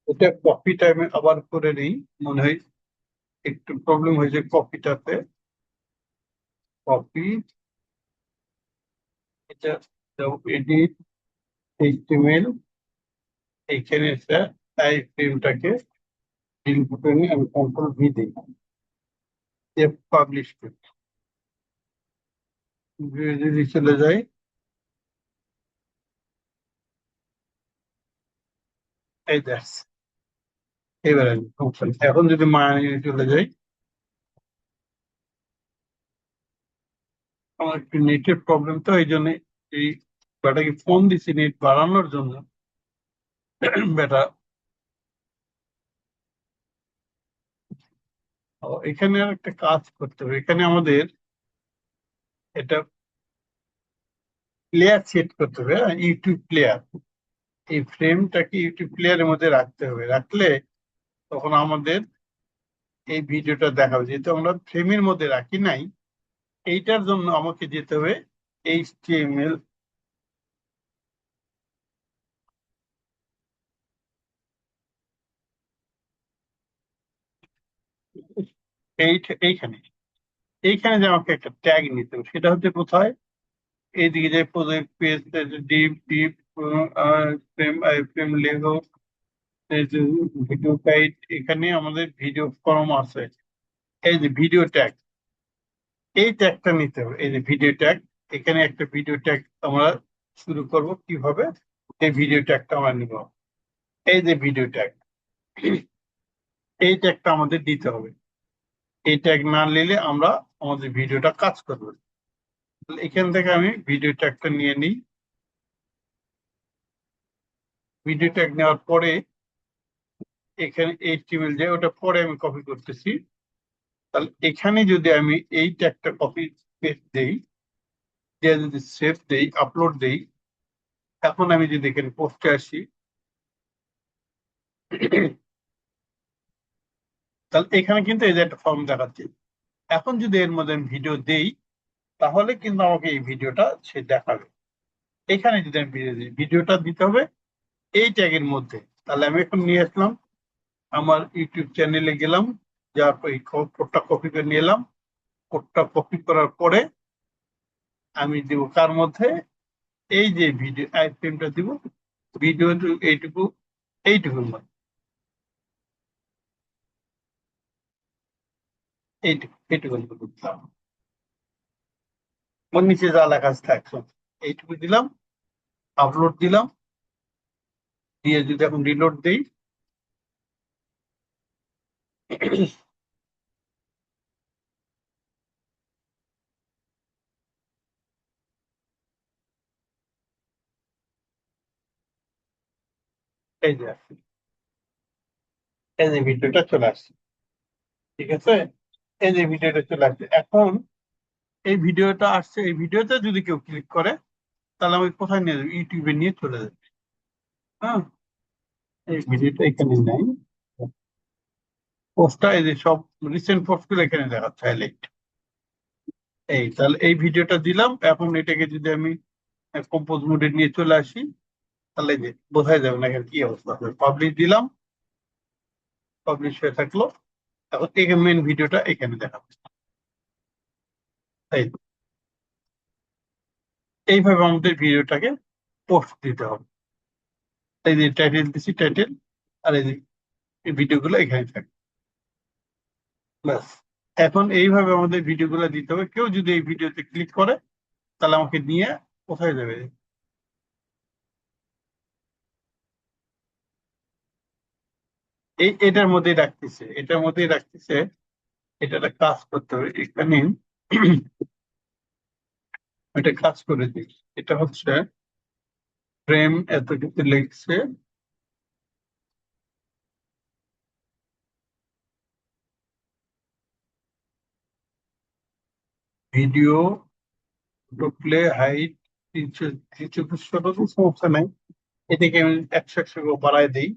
এটা কপি টাইমে আবার করে নেই, মনে হয় একটু প্রবলেম হয়েছে কপিটাতে। কপি, এটা এডিট এইচটিএমএল, এইখানে এসে এই ফ্রেমটাকে ডিলিট করে নিয়ে আমি কন্ট্রোল ভি দিই, পাবলিশ করি, যদি চলে যাই, এই দেখ, এবার এখন যদি মায়া নিয়ে চলে যাই, আমার একটু নেটের প্রবলেম, তো এই জন্য এই বেটাকে ফোন দিছি নেট বাড়ানোর জন্য, বেটা এখানে আর একটা কাজ করতে হবে, এখানে আমাদের এটা প্লেয়ার সেট করতে হবে, ইউটিউব প্লেয়ার, এই ফ্রেমটাকে ইউটিউব প্লেয়ারের মধ্যে রাখতে হবে, রাখলে তখন আমাদের এই ভিডিওটা দেখাবে, যেহেতু আমরা ফ্রেমের মধ্যে রাখি নাই। এইটার জন্য আমাকে যেতে হবে এইচটিএমএল, এইখানে এইখানে যে আমাকে একটা ট্যাগ নিতে হবে, সেটা হচ্ছে কোথায়, এইদিকে যে project page, deep deep frame, frame Lego, video guide, এখানে আমাদের ভিডিও ফর্ম আছে, এই যে ভিডিও ট্যাগ, এই ট্যাগটা নিতে হবে, এই যে ভিডিও ট্যাগ, এখানে একটা ভিডিও ট্যাগ আমরা শুরু করব কিভাবে, এই ভিডিও ট্যাগটা আমরা নিব, এই যে ভিডিও ট্যাগ, এই ট্যাগটা আমাদের দিতে হবে। এই ট্যাগ না নিলে আমরা আমাদের ভিডিওটা কাজ করবে না। তাহলে এখান থেকে আমি ভিডিও ট্যাগটা নিয়ে নিই, ভিডিও ট্যাগ নেওয়ার পরে এখানে এইচটিএমএল যে ওটা পরে আমি কপি করতেছি, তাহলে এখানে যদি আমি এই ট্যাগটা কপি পেস্ট দেই, দিয়ে যদি সেভ দেই, আপলোড দেই, এখন আমি যদি এখানে পোস্টে আসি, তাহলে এখানে কিন্তু এই যে একটা ফর্ম দেখাচ্ছে। এখন যদি এর মধ্যে আমি ভিডিও দেই, তাহলে কিন্তু আমাকে এই ভিডিওটা সে দেখাবে। এখানে যদি আমি ভিডিও দিই, ভিডিওটা দিতে হবে এই ট্যাগের মধ্যে, তাহলে আমি এখন নিয়ে আসলাম, আমার ইউটিউব চ্যানেলে গেলাম, যার পর এই কোডটা কপি করে নিয়ে এলাম। কোডটা কপি করার পরে আমি দিব কার মধ্যে, এই যে ভিডিও আই ফ্রেমটা দিব, ভিডিও এইটুকু, এইটুকুর মধ্যে, এইটুকুর মধ্যে দিলাম। ওর নিচে যা লেখা আছে থাকছে, এইটুকু দিলাম, আপলোড দিলাম। দিয়ে যদি এখন রিলোড দেই, এই যে আসছে, এই যে ভিডিওটা চলে আসছে। ঠিক আছে, এই যে ভিডিওটা চলে আসছে। এখন এই ভিডিওটা আসছে, এই ভিডিওতে যদি কেউ ক্লিক করে তাহলে আমি কোথায় নিয়ে যাবো, ইউটিউবে নিয়ে চলে যাবে। হ্যাঁ, এই ভিডিওটা এখানে নাই, পোস্টটা এই যে সব রিসেন্ট পোস্ট গুলো এখানে দেখাচ্ছে হাইলাইট। এই তাহলে এই ভিডিওটা দিলাম, এখন এটাকে যদি আমি কম্পোজ মোডে নিয়ে চলে আসি, তাহলে এই যে বোঝাই যাবে না এখানে কি অবস্থা হবে। পাবলিশ দিলাম, পাবলিশ হয়ে থাকলো। এখন এই মেন ভিডিওটা এখানে দেখাবে। এই এইভাবে আমাদের ভিডিওটাকে পোস্ট দিতে হবে। এই যে টাইটেল দিছি, টাইটেল, আর এই যে এই ভিডিওগুলো এখানে থাকবে। ব্যাস, এখন এইভাবে আমাদের ভিডিওগুলো দিতে হবে। কেউ যদি এই ভিডিওতে ক্লিক করে তাহলে আমাকে নিয়ে কোথায় যাবে, এটার মধ্যেই রাখতেছে, এটার মধ্যেই রাখতেছে। এটা একটা কাজ করতে হবে এখানে। এটা কাজ করে দিই। এটা হচ্ছে ফ্রেম, এত কিছু লিখছে, ভিডিও প্লে হাইট 300 সমস্যা নাই। এটাকে আমি 100 করে বাড়ায় দিই,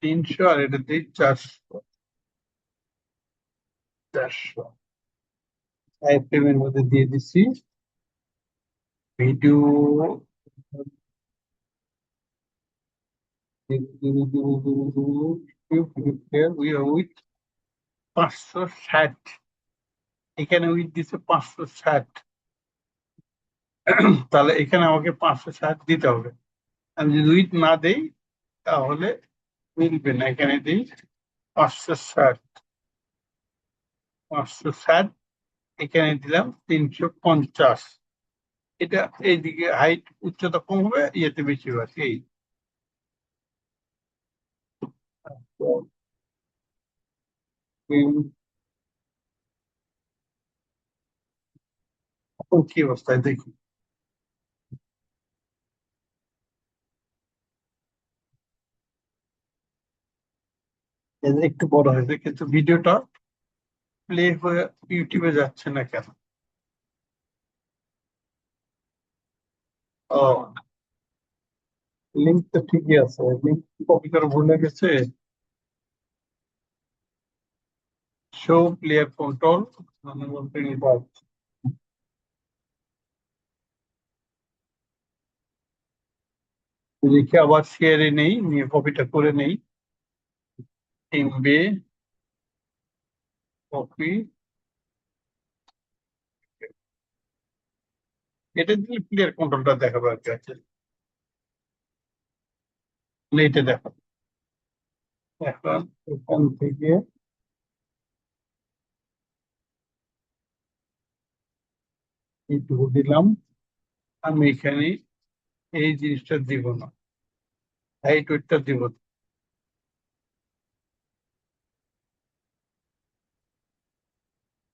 300, আর এটা দিই 400। 400 ফ্রেমের মধ্যে দিয়ে দিচ্ছি ভিডিও, উইথ 560। এখানে উইথ দিচ্ছে 560, তাহলে এখানে আমাকে 560 দিতে হবে। আমি যদি উইথ না দেই তাহলে মিলবে না। এখানে দিই 560, 560, এখানে দিলাম 350। এটা এইদিকে হাইট, উচ্চতা কম হবে, ইয়েতে বেশি হবে এই। এখন কি অবস্থায় দেখি, এই যে একটু বড় হয়েছে কিন্তু ভিডিওটা প্লে হয়ে ইউটিউবে যাচ্ছে না কেন? ও, লিঙ্ক তো ঠিকই আছে, লিঙ্ক কপি করে ভুলে গেছে। শো প্লেয়ার কন্ট্রোল, মানে বলতে লিখে আবার শেয়ারে নেই, নিয়ে কপিটা করে নেই। এমবি কপি, এটা দিলে প্লেয়ার কন্ট্রোলটা দেখাবে আর কি আছে। এটা দেখো, এখন এখান থেকে এইটুকু দিলাম। আমি এখানে এই জিনিসটা দিব না, হাইট ওয়েটটা দিব না।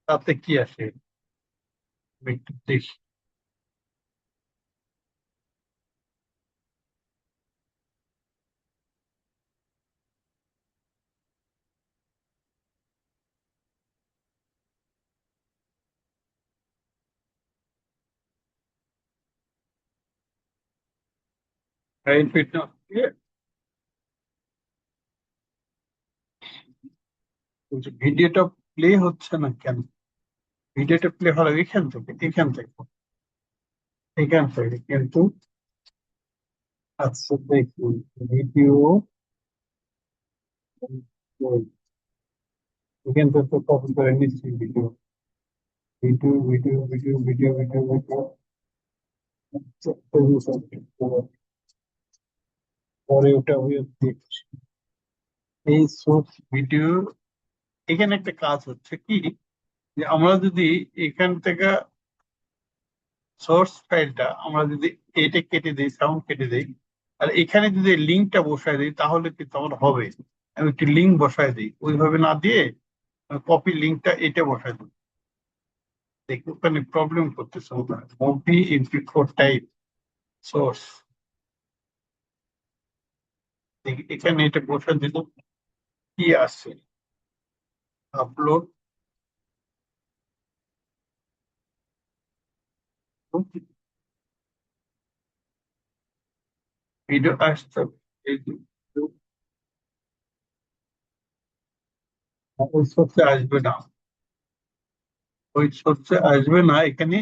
তাতে কি আসে আমি একটু দেখি। হাইট ওয়েট না দিয়ে ভিডিওটা প্লে হচ্ছে না কেন? ভিডিওটা প্লে হলো এখান থেকে, এখান থেকে, এখান থেকে কিন্তু। আচ্ছা দেখুন, ভিডিও এখান থেকে তো কপি করে নিচ্ছি video video video video video video video পরে ওটা হয়ে দেখছি এই সোর্স ভিডিও। এখানে একটা কাজ হচ্ছে কি, যে আমরা যদি এখান থেকে সোর্স ফাইলটা আমরা যদি এটা কেটে দিই, সাউন্ড কেটে দিই, আর এখানে যদি লিঙ্কটা বসায় দিই তাহলে কিন্তু আমার হবে। আমি একটি লিঙ্ক বসায় দিই, ওইভাবে না দিয়ে কপি লিঙ্কটা এটা বসায় দিই, দেখি ওখানে প্রবলেম করতেছে। মুভি MP4 টাইপ সোর্স, এখানে এটা বসায় দিল, কি আসছে আপলোড ভিডিও আসছে। এই যে, ওই সোর্সে আসবে না, ওই সোর্সে আসবে না, এখানে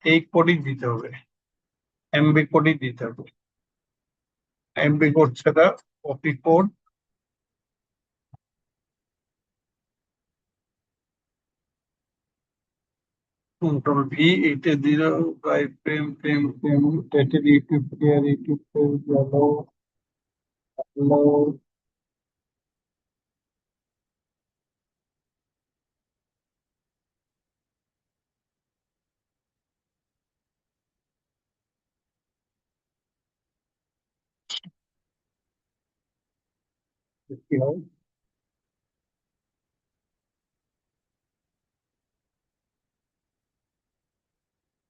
এই কোডই দিতে হবে, MB কোডই দিতে হবে। MB কোড ছাড়া কপি কোড, Ctrl V, এটা দিল by frame frame frame, title YouTube player, YouTube গেল, আপলোড কি হয়,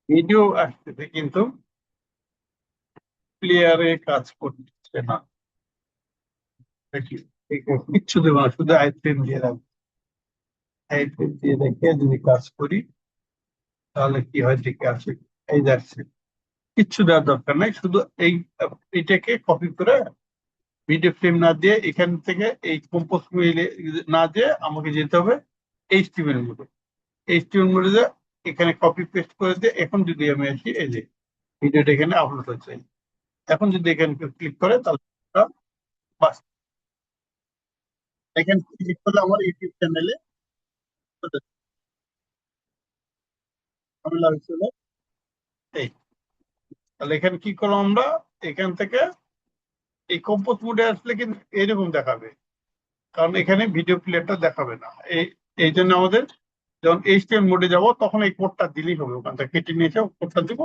ভিডিও আসতেছে কিন্তু প্লেয়ারে কাজ করছে না। দেখি, কিচ্ছু দেবো না, শুধু আইফ্রেম দিয়ে রাখবো। আইফ্রেম দিয়ে রেখে যদি কাজ করি তাহলে কি হয়, দেখে আসে, এই যাচ্ছে, কিচ্ছু দেওয়ার দরকার নাই, শুধু এই এটাকে কপি করে ভিডিও ফ্রেম না দিয়ে এখান থেকে এই কম্পোজ মেইলে না দিয়ে আমাকে যেতে হবে HTML মোডে। HTML মোডে যে এখানে কপি পেস্ট করে দিয়ে এখন যদি আমি আসি, এই যে ভিডিওটা এখানে আপলোড হচ্ছে, এখন যদি এখানে ক্লিক করে তাহলে বাস, এখানে ক্লিক করলে আমার ইউটিউব চ্যানেলে ঝামেলা হয়েছিল। এই, তাহলে এখানে কি করলাম আমরা, এখান থেকে এই কম্পোজ মোডে আসলে কিন্তু এরকম দেখাবে, কারণ এখানে ভিডিও প্লেয়ারটা দেখাবে না। এই এই জন্য আমাদের যখন HTML মোডে যাব তখন এই কোডটা দিলেই হবে, ওখান থেকে কেটে নিয়ে এসে কোডটা দিব।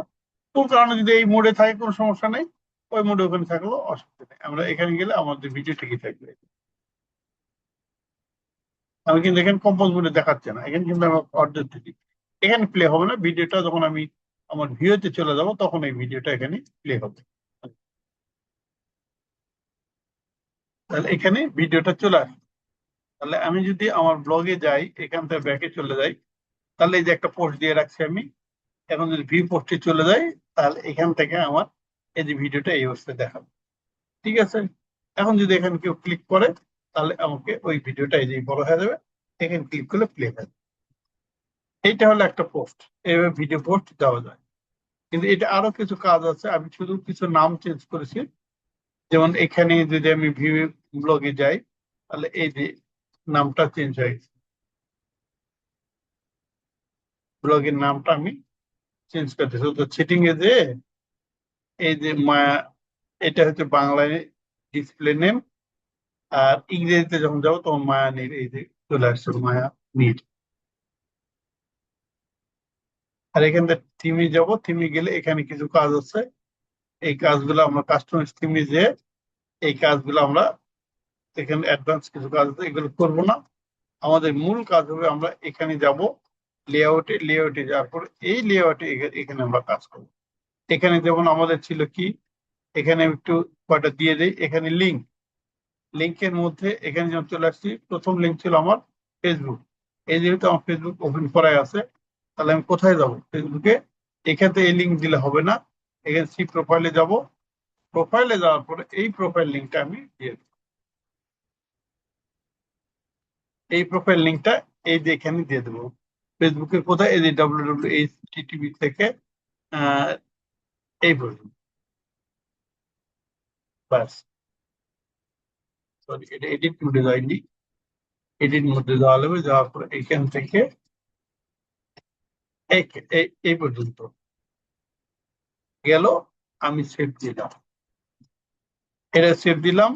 কোন কারণে যদি এই মোডে থাকে কোনো সমস্যা নেই, ওই মোডে ওখানে থাকলেও অসুবিধা নেই, আমরা এখানে গেলে আমাদের ভিডিও ঠিকই থাকবে। আমি কিন্তু এখানে কম্পোজ মোডে দেখাচ্ছে না, এখানে কিন্তু আমার অর্ধেক দিচ্ছি, এখানে প্লে হবে না ভিডিওটা, যখন আমি আমার ভিউতে চলে যাব তখন এই ভিডিওটা এখানে প্লে হবে। তাহলে এখানে ভিডিওটা চলে আসবে। তাহলে আমি যদি আমার ব্লগে যাই, এখান থেকে ব্যাকে চলে যাই, তাহলে এই যে একটা পোস্ট দিয়ে রাখছি আমি, এখন যদি ভিউ পোস্টে চলে যাই তাহলে এখান থেকে আমার এই যে ভিডিওটা এই অবস্থায় দেখাবে। ঠিক আছে, এখন যদি এখানে কেউ ক্লিক করে তাহলে আমাকে ওই ভিডিওটা এই যে বড় হয়ে যাবে, এখানে ক্লিক করলে প্লে হয়ে যাবে। এইটা হলো একটা পোস্ট, এইভাবে ভিডিও পোস্ট দেওয়া যায়। কিন্তু এটা আরো কিছু কাজ আছে, আমি শুধু কিছু নাম চেঞ্জ করেছি। যেমন এখানে যদি আমি ভিউ ব্লগে যাই তাহলে এই যে নামটা চেঞ্জ হয়ে গেছে, ব্লগের নামটা আমি চেঞ্জ করতেছি। তো সেটিং এ যে এই যে মায়া, এটা হচ্ছে বাংলায় ডিসপ্লে নেম, আর ইংরেজিতে যখন যাবো তখন মায়া নীর এই যে চলে আসছে, মায়া নীর। আর এখান থেকে থিমে যাব, থিমে গেলে এখানে কিছু কাজ আছে, এই কাজগুলো আমরা কাস্টমাইজ থিমে যে এই কাজগুলো আমরা এখানে অ্যাডভান্স কিছু কাজ আছে, এগুলো করবো না। আমাদের মূল কাজ হবে আমরা এখানে যাব, লেআউটে, লেআউটে যাওয়ার পর এই লেআউটে এখানে আমরা কাজ করবো। এখানে যেমন আমাদের ছিল কি, এখানে আমি একটু কয়টা দিয়ে দিই, এখানে লিঙ্ক, লিঙ্কের মধ্যে এখানে যেমন চলে আসছি, প্রথম লিঙ্ক ছিল আমার ফেসবুক। এই যেহেতু আমার ফেসবুক ওপেন করাই আছে, তাহলে আমি কোথায় যাব ফেসবুকে, এখান থেকে এই লিঙ্ক দিলে হবে না, এখানে সি প্রোফাইলে যাব, প্রোফাইলে যাওয়ার পরে এই প্রোফাইল লিঙ্কটা আমি দিয়ে দেব। এই প্রোফাইল লিঙ্কটা এই যে এখানে দিয়ে দেবো, ফেসবুকের কোথায়, এই যে WWHTTP থেকে আহ এই পর্যন্ত, ব্যাস। সরি, এটা এডিট মোডে যায়নি। এডিট মোডে যাওয়া লাগবে, যাওয়ার পর এখান থেকে এই পর্যন্ত গেল। আমি সেভ দিলাম, এটা সেভ দিলাম,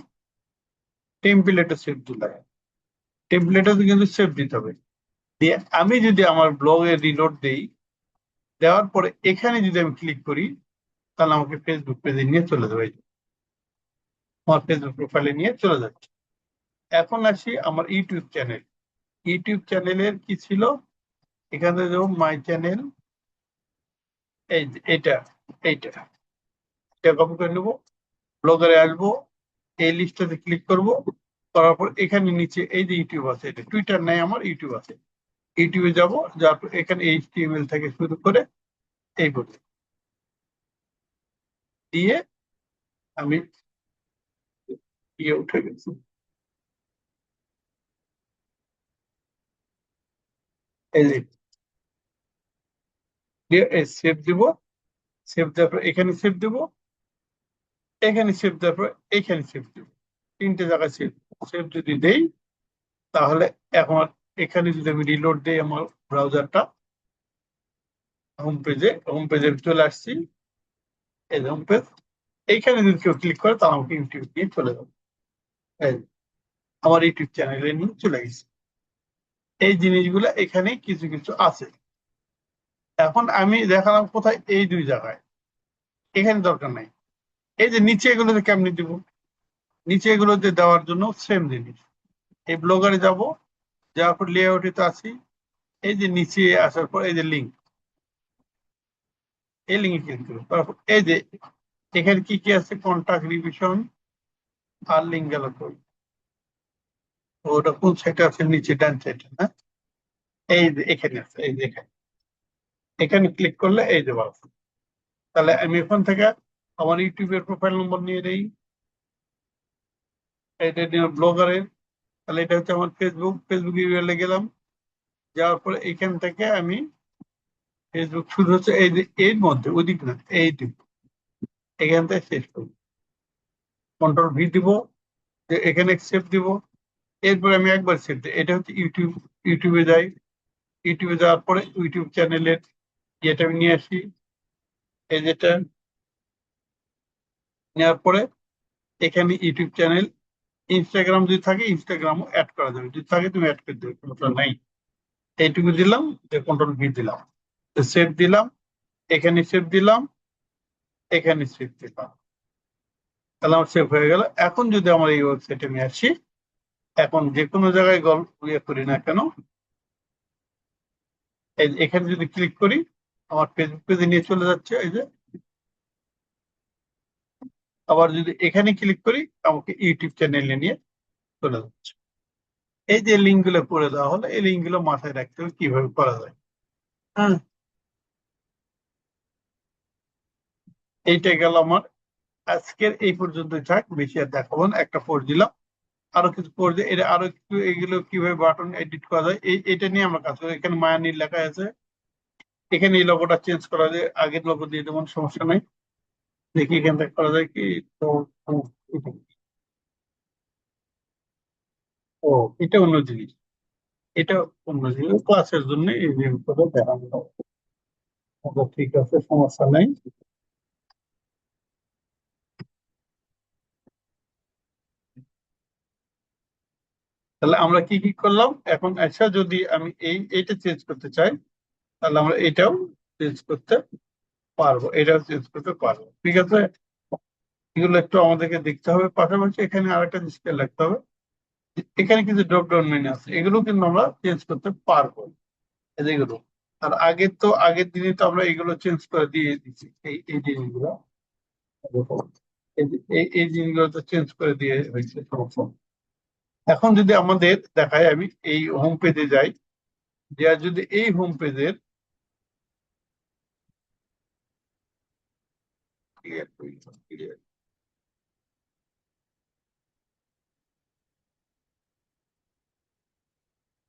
টেমপ্লেটে সেভ দিলাম। টেমপ্লেটে কিন্তু সেভ দিতে হবে। দিয়ে আমি যদি আমার ব্লগে রিলোড দেই, দেওয়ার পরে এখানে যদি আমি ক্লিক করি, তাহলে আমাকে ফেসবুক পেজে নিয়ে চলে যাবে। আমার ফেসবুক প্রোফাইলে নিয়ে চলে যাচ্ছে। এখন আসি আমার ইউটিউব চ্যানেল। ইউটিউব চ্যানেলের কি ছিল, এখানে যেমন মাই চ্যানেল, এই যে এটা এইটা এটা কপি করে নেবো, ব্লগারে আসবো, এই লিস্টটাতে ক্লিক করব, করার পর এখানে নিচে এই যে ইউটিউব আছে, এটা টুইটার নাই, আমার ইউটিউব আছে। ইউটিউবে যাব, যার পর এখানে এইচটিএমএল থেকে শুরু করে এই পর্যন্ত দিয়ে আমি উঠে গেছি। এই যে দিয়ে সেভ দিব, সেভ দেওয়ার পর এখানে সেভ দিব, এখানে সেভ দেওয়ার পর এখানে সেভ দিব, তিনটে জায়গায় সেভ। সেভ যদি দেই, তাহলে এখন এখানে যদি আমি রিলোড দিই আমার ব্রাউজারটা, হোম পেজে চলে আসছি। এই হোম পেজ, এইখানে যদি কেউ ক্লিক করে তাহলে আমাকে ইউটিউব নিয়ে চলে যাবে। এই আমার ইউটিউব চ্যানেলে নিয়ে চলে গেছে। এই জিনিসগুলো এখানে কিছু কিছু আছে। এখন আমি দেখালাম কোথায়, এই দুই জায়গায়, এখানে দরকার নাই। এই যে নিচে এগুলোতে কেমনি দিব, নিচে এগুলোতে দেওয়ার জন্য সেম জিনিস, এই ব্লগারে যাব, যাওয়ার পর লেআউটে তো আছি, এই যে নিচে আসার পর এই যে লিঙ্ক, এই লিঙ্কে ক্লিক করবো। তারপর এই যে এখানে কি কি আছে, কন্টাক্ট, রিভিশন আর লিঙ্ক গেল কই, ওটা কোন সাইডে আছে, নিচে ডান সাইডে না, এই যে এখানে আছে, এই যে এখানে, এখানে ক্লিক করলে এই যে বাস। তাহলে আমি এখান থেকে আমার ইউটিউবের প্রোফাইল নম্বর নিয়ে নেই, এটা নিয়ে ব্লগারের, তাহলে এটা হচ্ছে আমার ফেসবুক ইউআরএল গেলাম, যাওয়ার পরে এখান থেকে আমি ফেসবুক শুরু হচ্ছে এই যে এর মধ্যে, ওদিক না এইদিক, এখান থেকে শেষ করবো, কন্ট্রোল ভি দিব, যে এখানে সেভ দিব। এরপরে আমি একবার সেভ দিই, এটা হচ্ছে ইউটিউব। ইউটিউবে যাই, ইউটিউবে যাওয়ার পরে ইউটিউব চ্যানেলের ইয়েটা আমি নিয়ে আসি, এই যেটা নেওয়ার পরে এখানে ইউটিউব চ্যানেল, ইনস্টাগ্রাম যদি থাকে ইনস্টাগ্রামও অ্যাড করা যাবে, যদি থাকে তুমি অ্যাড করে দেবে, সমস্যা নাই। এইটুকু দিলাম, যে কন্ট্রোল ভি দিলাম, সেভ দিলাম, এখানে সেভ দিলাম, এখানে সেভ দিলাম, তাহলে আমার সেভ হয়ে গেল। এখন যদি আমার এই ওয়েবসাইটে আমি আসি, এখন যে কোনো জায়গায় গল্প ইয়ে করি না কেন, এখানে যদি ক্লিক করি, আমার ফেসবুক পেজে নিয়ে চলে যাচ্ছে। এই যে আবার যদি এখানে ক্লিক করি, আমাকে ইউটিউব চ্যানেলে নিয়ে চলে যাচ্ছে। এই যে লিঙ্ক গুলো করে দেওয়া হলো, এই লিঙ্ক গুলো মাথায় রাখতে হবে কিভাবে করা যায়। হ্যাঁ, এইটা গেল আমার। আজকের এই পর্যন্তই থাক, বেশি আর দেখাবো না, একটা পোস্ট দিলাম। আরো কিছু পোস্ট দিয়ে এটা আরো একটু, এগুলো কিভাবে বাটন এডিট করা যায় এটা নিয়ে আমরা কাজ করি। এখানে মায়ানির লেখা আছে, এখানে এই লোগোটা চেঞ্জ করা যায়, আগের লোগো দিয়ে দেবো, সমস্যা নাই। দেখি এখান থেকে করা যায় কি। তো ও, এটা কি? ও, এটা অন্য জিনিস, এটা অন্য জিনিস, ক্লাসের জন্য এই জিনিসগুলো দেখানো হবে। আচ্ছা, ঠিক আছে, সমস্যা নাই। তাহলে আমরা কি কি করলাম, এখন আচ্ছা যদি আমি এইটা চেঞ্জ করতে চাই, তাহলে আমরা এটাও চেঞ্জ করতে পারবো, এটাও চেঞ্জ করতে পারবো, ঠিক আছে। এগুলো একটু আমাদেরকে দেখতে হবে, পাশাপাশি এখানে আরেকটা জিনিস খেয়াল রাখতে হবে, যে এখানে কিছু ড্রপ ডাউন মেনু আছে, এগুলো কিন্তু আমরা চেঞ্জ করতে পারবো, এগুলো। আর আগের দিনে তো আমরা এগুলো চেঞ্জ করে দিয়ে দিচ্ছি, এই জিনিসগুলো, এই জিনিসগুলো তো চেঞ্জ করে দিয়ে হয়েছে, সমস্যা নেই। এখন যদি আমাদের দেখায়, আমি এই হোম পেজে যাই, যে যদি এই হোম পেজের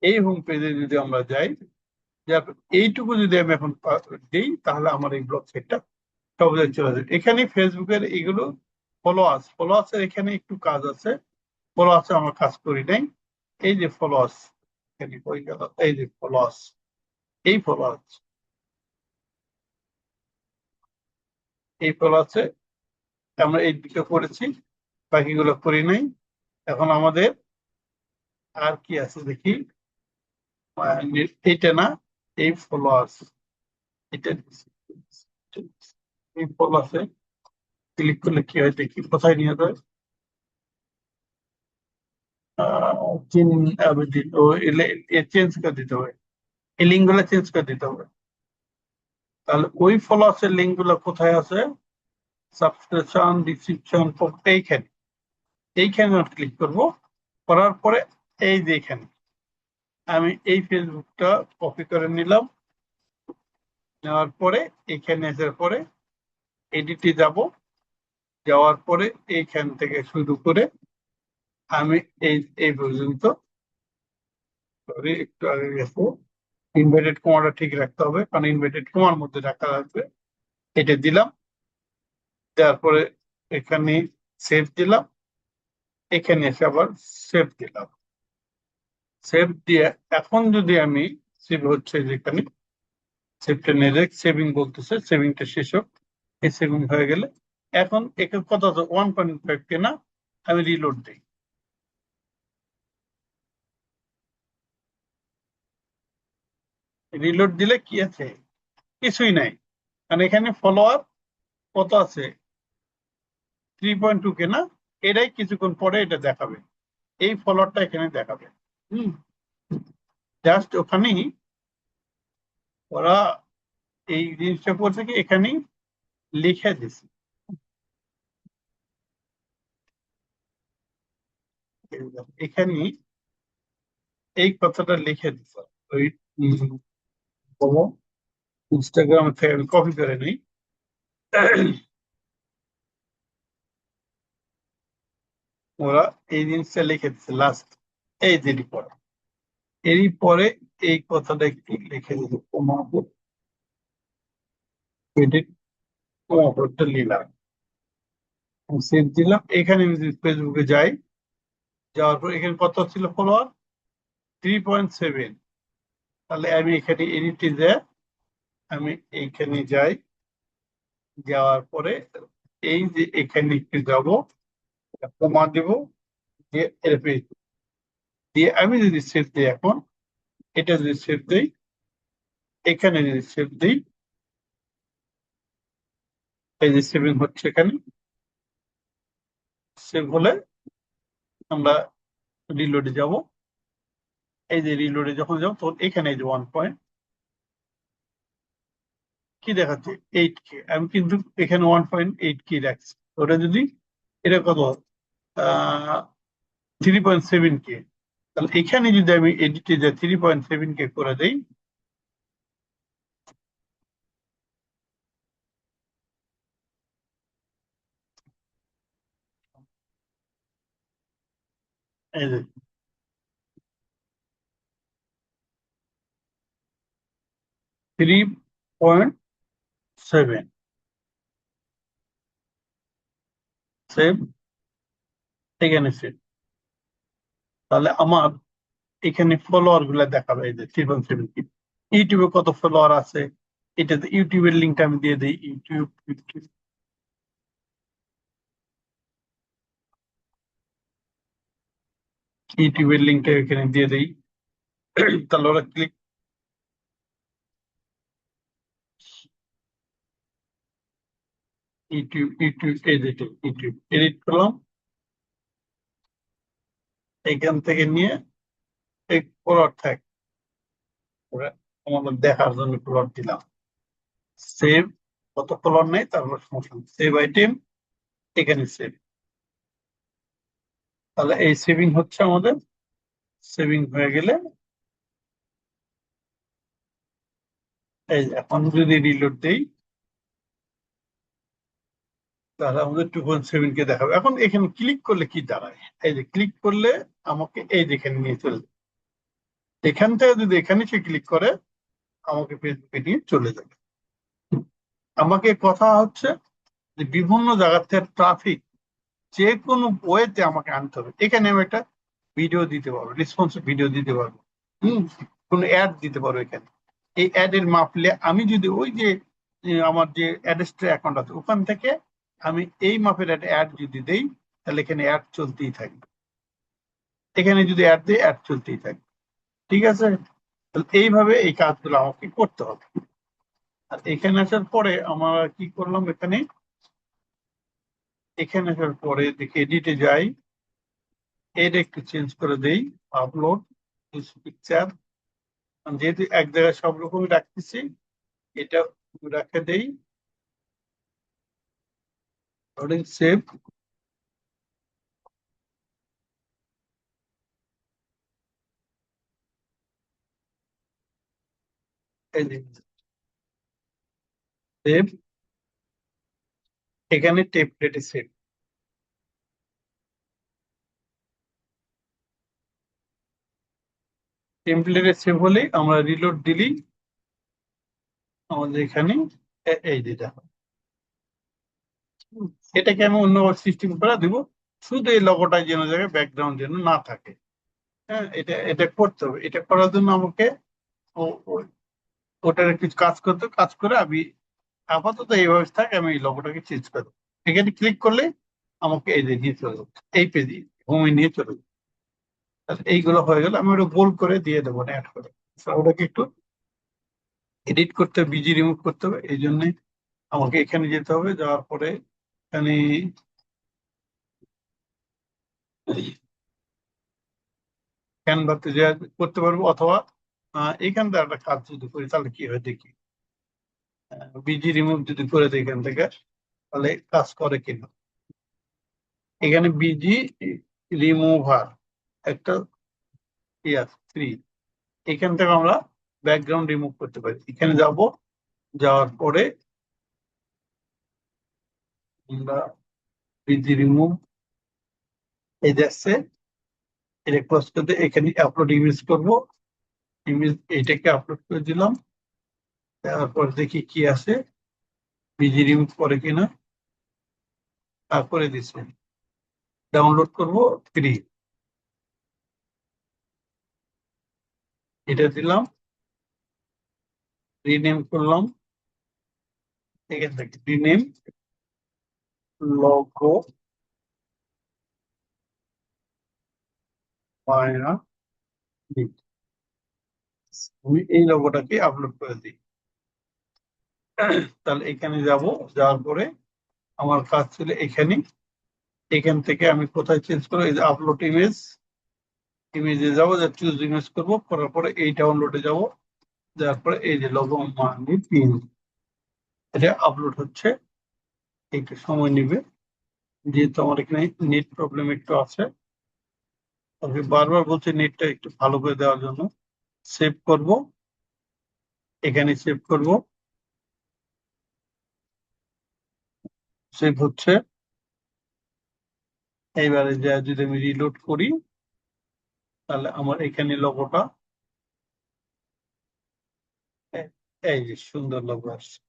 এই হোম পেজে যদি আমরা যাই, যে এইটুকু যদি আমি এখন দিই, তাহলে আমার এই ব্লগ সাইটটা সব জায়গায় চলে যাবে। এখানে ফেসবুকের এগুলো ফলোয়ার্স এর এখানে একটু কাজ আছে, ফলোয়ার্স আমরা কাজ করি নাই। এই যে ফলোয়ার্স হয়ে গেল, এই যে ফলোয়ার্স, এই ফলোয়ার্স, এই ফলোয়ার্সে আমরা এই দুটো করেছি, বাকিগুলো করি নাই। এখন আমাদের আর কি আছে দেখি, এইটা না, এই ফলোয়ার্স, এটা এই ফলোয়ার্সে ক্লিক করলে কি হয় দেখি, কোথায় নিয়ে যায়। চেঞ্জ করে দিতে হবে, এই লিঙ্ক গুলো চেঞ্জ করে দিতে হবে। তাহলে ওই ফলোয়ার্স এর লিঙ্ক গুলো কোথায় আছে, সাবস্ক্রিপশন, ডিসক্রিপশন, এইখানে, এইখানে ক্লিক করব। করার পরে এই যে এখানে আমি এই ফেসবুকটা কপি করে নিলাম, নেওয়ার পরে এখানে আসার পরে এডিটে যাব, যাওয়ার পরে এইখান থেকে শুরু করে আমি এই এই পর্যন্ত, একটু আগে গেছে, ইনভার্টেড কমাটা ঠিক রাখতে হবে, কারণ ইনভার্টেড কমার মধ্যে রাখা লাগবে। এটা দিলাম, দেওয়ার পরে এখানে সেভ দিলাম, এখানে এসে আবার সেভ দিলাম। সেভ দিয়ে এখন যদি আমি, সেভ হচ্ছে যেখানে, সেভটা নিয়ে সেভিং বলতেছে, সেভিংটা শেষ হোক। এই সেভিং হয়ে গেলে এখন একে কত আছে, 1.5 কেনা, আমি রিলোড দিই। রিলোড দিলে কি আছে, কিছুই নাই, কারণ এখানে ফলোয়ার কত আছে, 3.2 কেনা। এটাই কিছুক্ষণ পরে এটা দেখাবে, এই ফলোয়ারটা এখানে দেখাবে। হম, জাস্ট ওখানেই ওরা এই জিনিসটা করছে কি, এখানেই লিখে দিছে, এখানে এই কথাটা লিখে দিছে। ওই ইনস্টাগ্রাম থেকে আমি কপি করে নিই। ওরা এই জিনিসটা লিখে দিচ্ছে লাস্ট, এই যে পরে, এরই পরে এই কথাটা একটু লিখে দিল, এডিট কমাপটা নিলাম, সেভ দিলাম। এখানে যদি ফেসবুকে যাই, যাওয়ার পর এখানে কত ছিল ফলোয়ার, 3.7। তাহলে আমি এখানে এডিটে যাই, আমি এইখানে যাই, যাওয়ার পরে এই যে এখানে একটু যাব, কমা দেব, দিয়ে দিয়ে আমি যদি সেভ দিই, এখন এটা যদি সেভ দিই, এখানে যদি সেভ দিই, এই যে সেভিং হচ্ছে এখানে, সেভ হলে আমরা রিলোডে যাব। এই যে রিলোডে যখন যাবো তখন এখানে এই যে 1 কি দেখাচ্ছে, 8K, আমি কিন্তু এখানে 1.8K রাখছি। ওটা যদি, এটা কত, 3.7K, তাহলে এখানে যদি আমি এডিটে যে 3.7K করে দেই, এই যে 3.7, সেভ, এখানে সেভ। তাহলে আমার এখানে ফলোয়ার গুলা দেখাবে, এই যে 3.7K। ইউটিউবে কত ফলোয়ার আছে, এটাতে ইউটিউবের লিঙ্কটা আমি দিয়ে দিই, ইউটিউবের লিঙ্কটা এখানে দিয়ে দিই। তাহলে ওরা ক্লিক, ইউটিউব ইউটিউব এডিট করলাম, এখান থেকে নিয়ে এই প্লট থাক, আমাদের দেখার জন্য প্লট দিলাম, সেভ, কত প্লট নেই তারপর সমস্যা, সেভ আইটেম, এখানে সেভ। তাহলে এই সেভিং হচ্ছে আমাদের, সেভিং হয়ে গেলে এই এখন যদি রিলোড দেই, তাহলে আমাদের 2.7K দেখাবে। এখন এখানে ক্লিক করলে কি দাঁড়ায়, এই যে ক্লিক করলে আমাকে এই যেখানে নিয়ে চলে যাবে। এখান থেকে যদি এখানে সে ক্লিক করে, আমাকে ফেসবুকে নিয়ে চলে যাবে। আমাকে কথা হচ্ছে যে বিভিন্ন জায়গা থেকে ট্রাফিক যে কোনো ওয়েতে আমাকে আনতে হবে। এখানে আমি একটা ভিডিও দিতে পারবো, রেসপন্সিভ ভিডিও দিতে পারবো, কোনো অ্যাড দিতে পারবো এখানে। এই অ্যাড এর মাপলে আমি যদি ওই যে আমার যে অ্যাডস্ট্রা অ্যাকাউন্ট আছে ওখান থেকে আমি এই মাপের একটা অ্যাড যদি দেই, তাহলে এখানে অ্যাড চলতেই থাকবে। এখানে যদি অ্যাড দিই, অ্যাড চলতেই থাকবে। ঠিক আছে, তাহলে এইভাবে এই কাজগুলো আমাকে করতে হবে। আর এখানে আসার পরে আমরা কি করলাম, এখানে এখানে আসার পরে দেখি এডিটে যাই, এটা একটু চেঞ্জ করে দেই, আপলোড পিকচার, যেহেতু এক জায়গায় সব রকমই রাখতেছি, এটা রাখে দেই, সেভ, সেভ, এখানে টেমপ্লেটে সেভ। টেমপ্লেটে সেভ হলে আমরা রিলোড দিলেই আমাদের এখানে এই যেটা এটাকে আমি অন্য সিস্টেম করে দিব, শুধু এই লগোটা যেন জায়গায় ব্যাকগ্রাউন্ড যেন না থাকে। হ্যাঁ, এটা এটা করতে হবে। এটা করার জন্য আমাকে ওটার কিছু কাজ করতে, কাজ করে আমি আপাতত এইভাবে থাকে, আমি এই লগোটাকে চেঞ্জ করে দেবো। এখানে ক্লিক করলে আমাকে এই যে নিয়ে চলে যাবে, এই পেজে হোমে নিয়ে চলে যাবে। তাহলে এইগুলো হয়ে গেলে আমি ওটা বোল্ড করে দিয়ে দেবো, অ্যাড করে। ওটাকে একটু এডিট করতে হবে, বিজি রিমুভ করতে হবে, এই জন্য আমাকে এখানে যেতে হবে। যাওয়ার পরে এখানে ক্যানভাতে যে করতে পারবো, অথবা এখান থেকে একটা কাজ যদি করি তাহলে কি হয় দেখি, বিজি রিমুভ যদি করে দিই এখান থেকে, তাহলে কাজ করে কিনা। এখানে বিজি রিমুভার একটা ফ্রি, এখান থেকে আমরা ব্যাকগ্রাউন্ড রিমুভ করতে পারি। এখানে যাব, যাওয়ার পরে আমরা বিজি রিমুভ এই যাচ্ছে, এটা ক্লোজ করতে এখানে আপলোড ইমেজ করব, ইমেজ এটাকে আপলোড করে দিলাম। তারপর দেখি কি আছে, বিজি রিমুভ করে কিনা, তারপরে দিচ্ছে ডাউনলোড করব ফ্রি, এটা দিলাম, রিনেম করলাম, এখান থেকে রিনেম লোগো মায়া, আমি এই লোগোটাকে আপলোড করে দিই। তাহলে এখানে যাব, যাওয়ার পরে আমার কাজ ছিল এখানে, এখান থেকে আমি কোথায় চেঞ্জ করবো, এই যে আপলোড ইমেজ, ইমেজে যাবো, যা চুজ ইমেজ করবো, করার পরে এই ডাউনলোডে যাব, যাওয়ার পরে এই যে লোগো মানি পিন, এটা আপলোড হচ্ছে, একটু সময় নিবে, যেহেতু আমার এখানে নেট প্রবলেম একটু আছে। তবে বারবার বলছে নেটটা একটু ভালো করে দেওয়ার জন্য। সেভ করব, এখানে সেভ করব, সেভ হচ্ছে। এইবারে যা যদি আমি রিলোড করি, তাহলে আমার এখানে লোগোটা এই যে সুন্দর লোগো আসছে,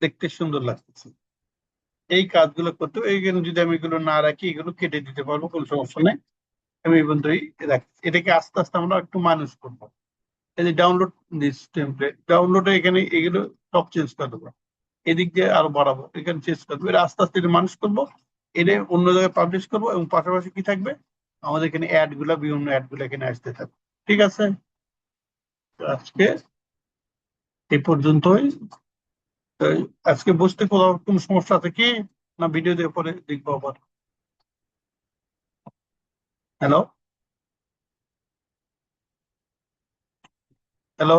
দেখতে সুন্দর লাগতেছে। এই কাজগুলো করতে হবে। এইখানে যদি আমি এগুলো না রাখি, এগুলো কেটে দিতে পারবো, কোনো সমস্যা নেই। আমি এই পর্যন্তই রাখি, এটাকে আস্তে আস্তে আমরা একটু মানুষ করবো। এই যে ডাউনলোড দিস টেমপ্লেট, ডাউনলোডে এখানে এগুলো সব চেঞ্জ করে দেবো, এদিক দিয়ে আরো বাড়াবো, এখানে চেঞ্জ করে দেবো, এটা আস্তে আস্তে এটা মানুষ করবো, এটা অন্য জায়গায় পাবলিশ করবো, এবং পাশাপাশি কি থাকবে, আমাদের এখানে অ্যাড গুলা, বিভিন্ন অ্যাড গুলো এখানে আসতে থাকবে। ঠিক আছে, তো আজকে এই পর্যন্তই। তো আজকে বুঝতে কোথাও কোনো সমস্যা আছে কি, না ভিডিও দিয়ে পরে দেখবো আবার? Hello, hello.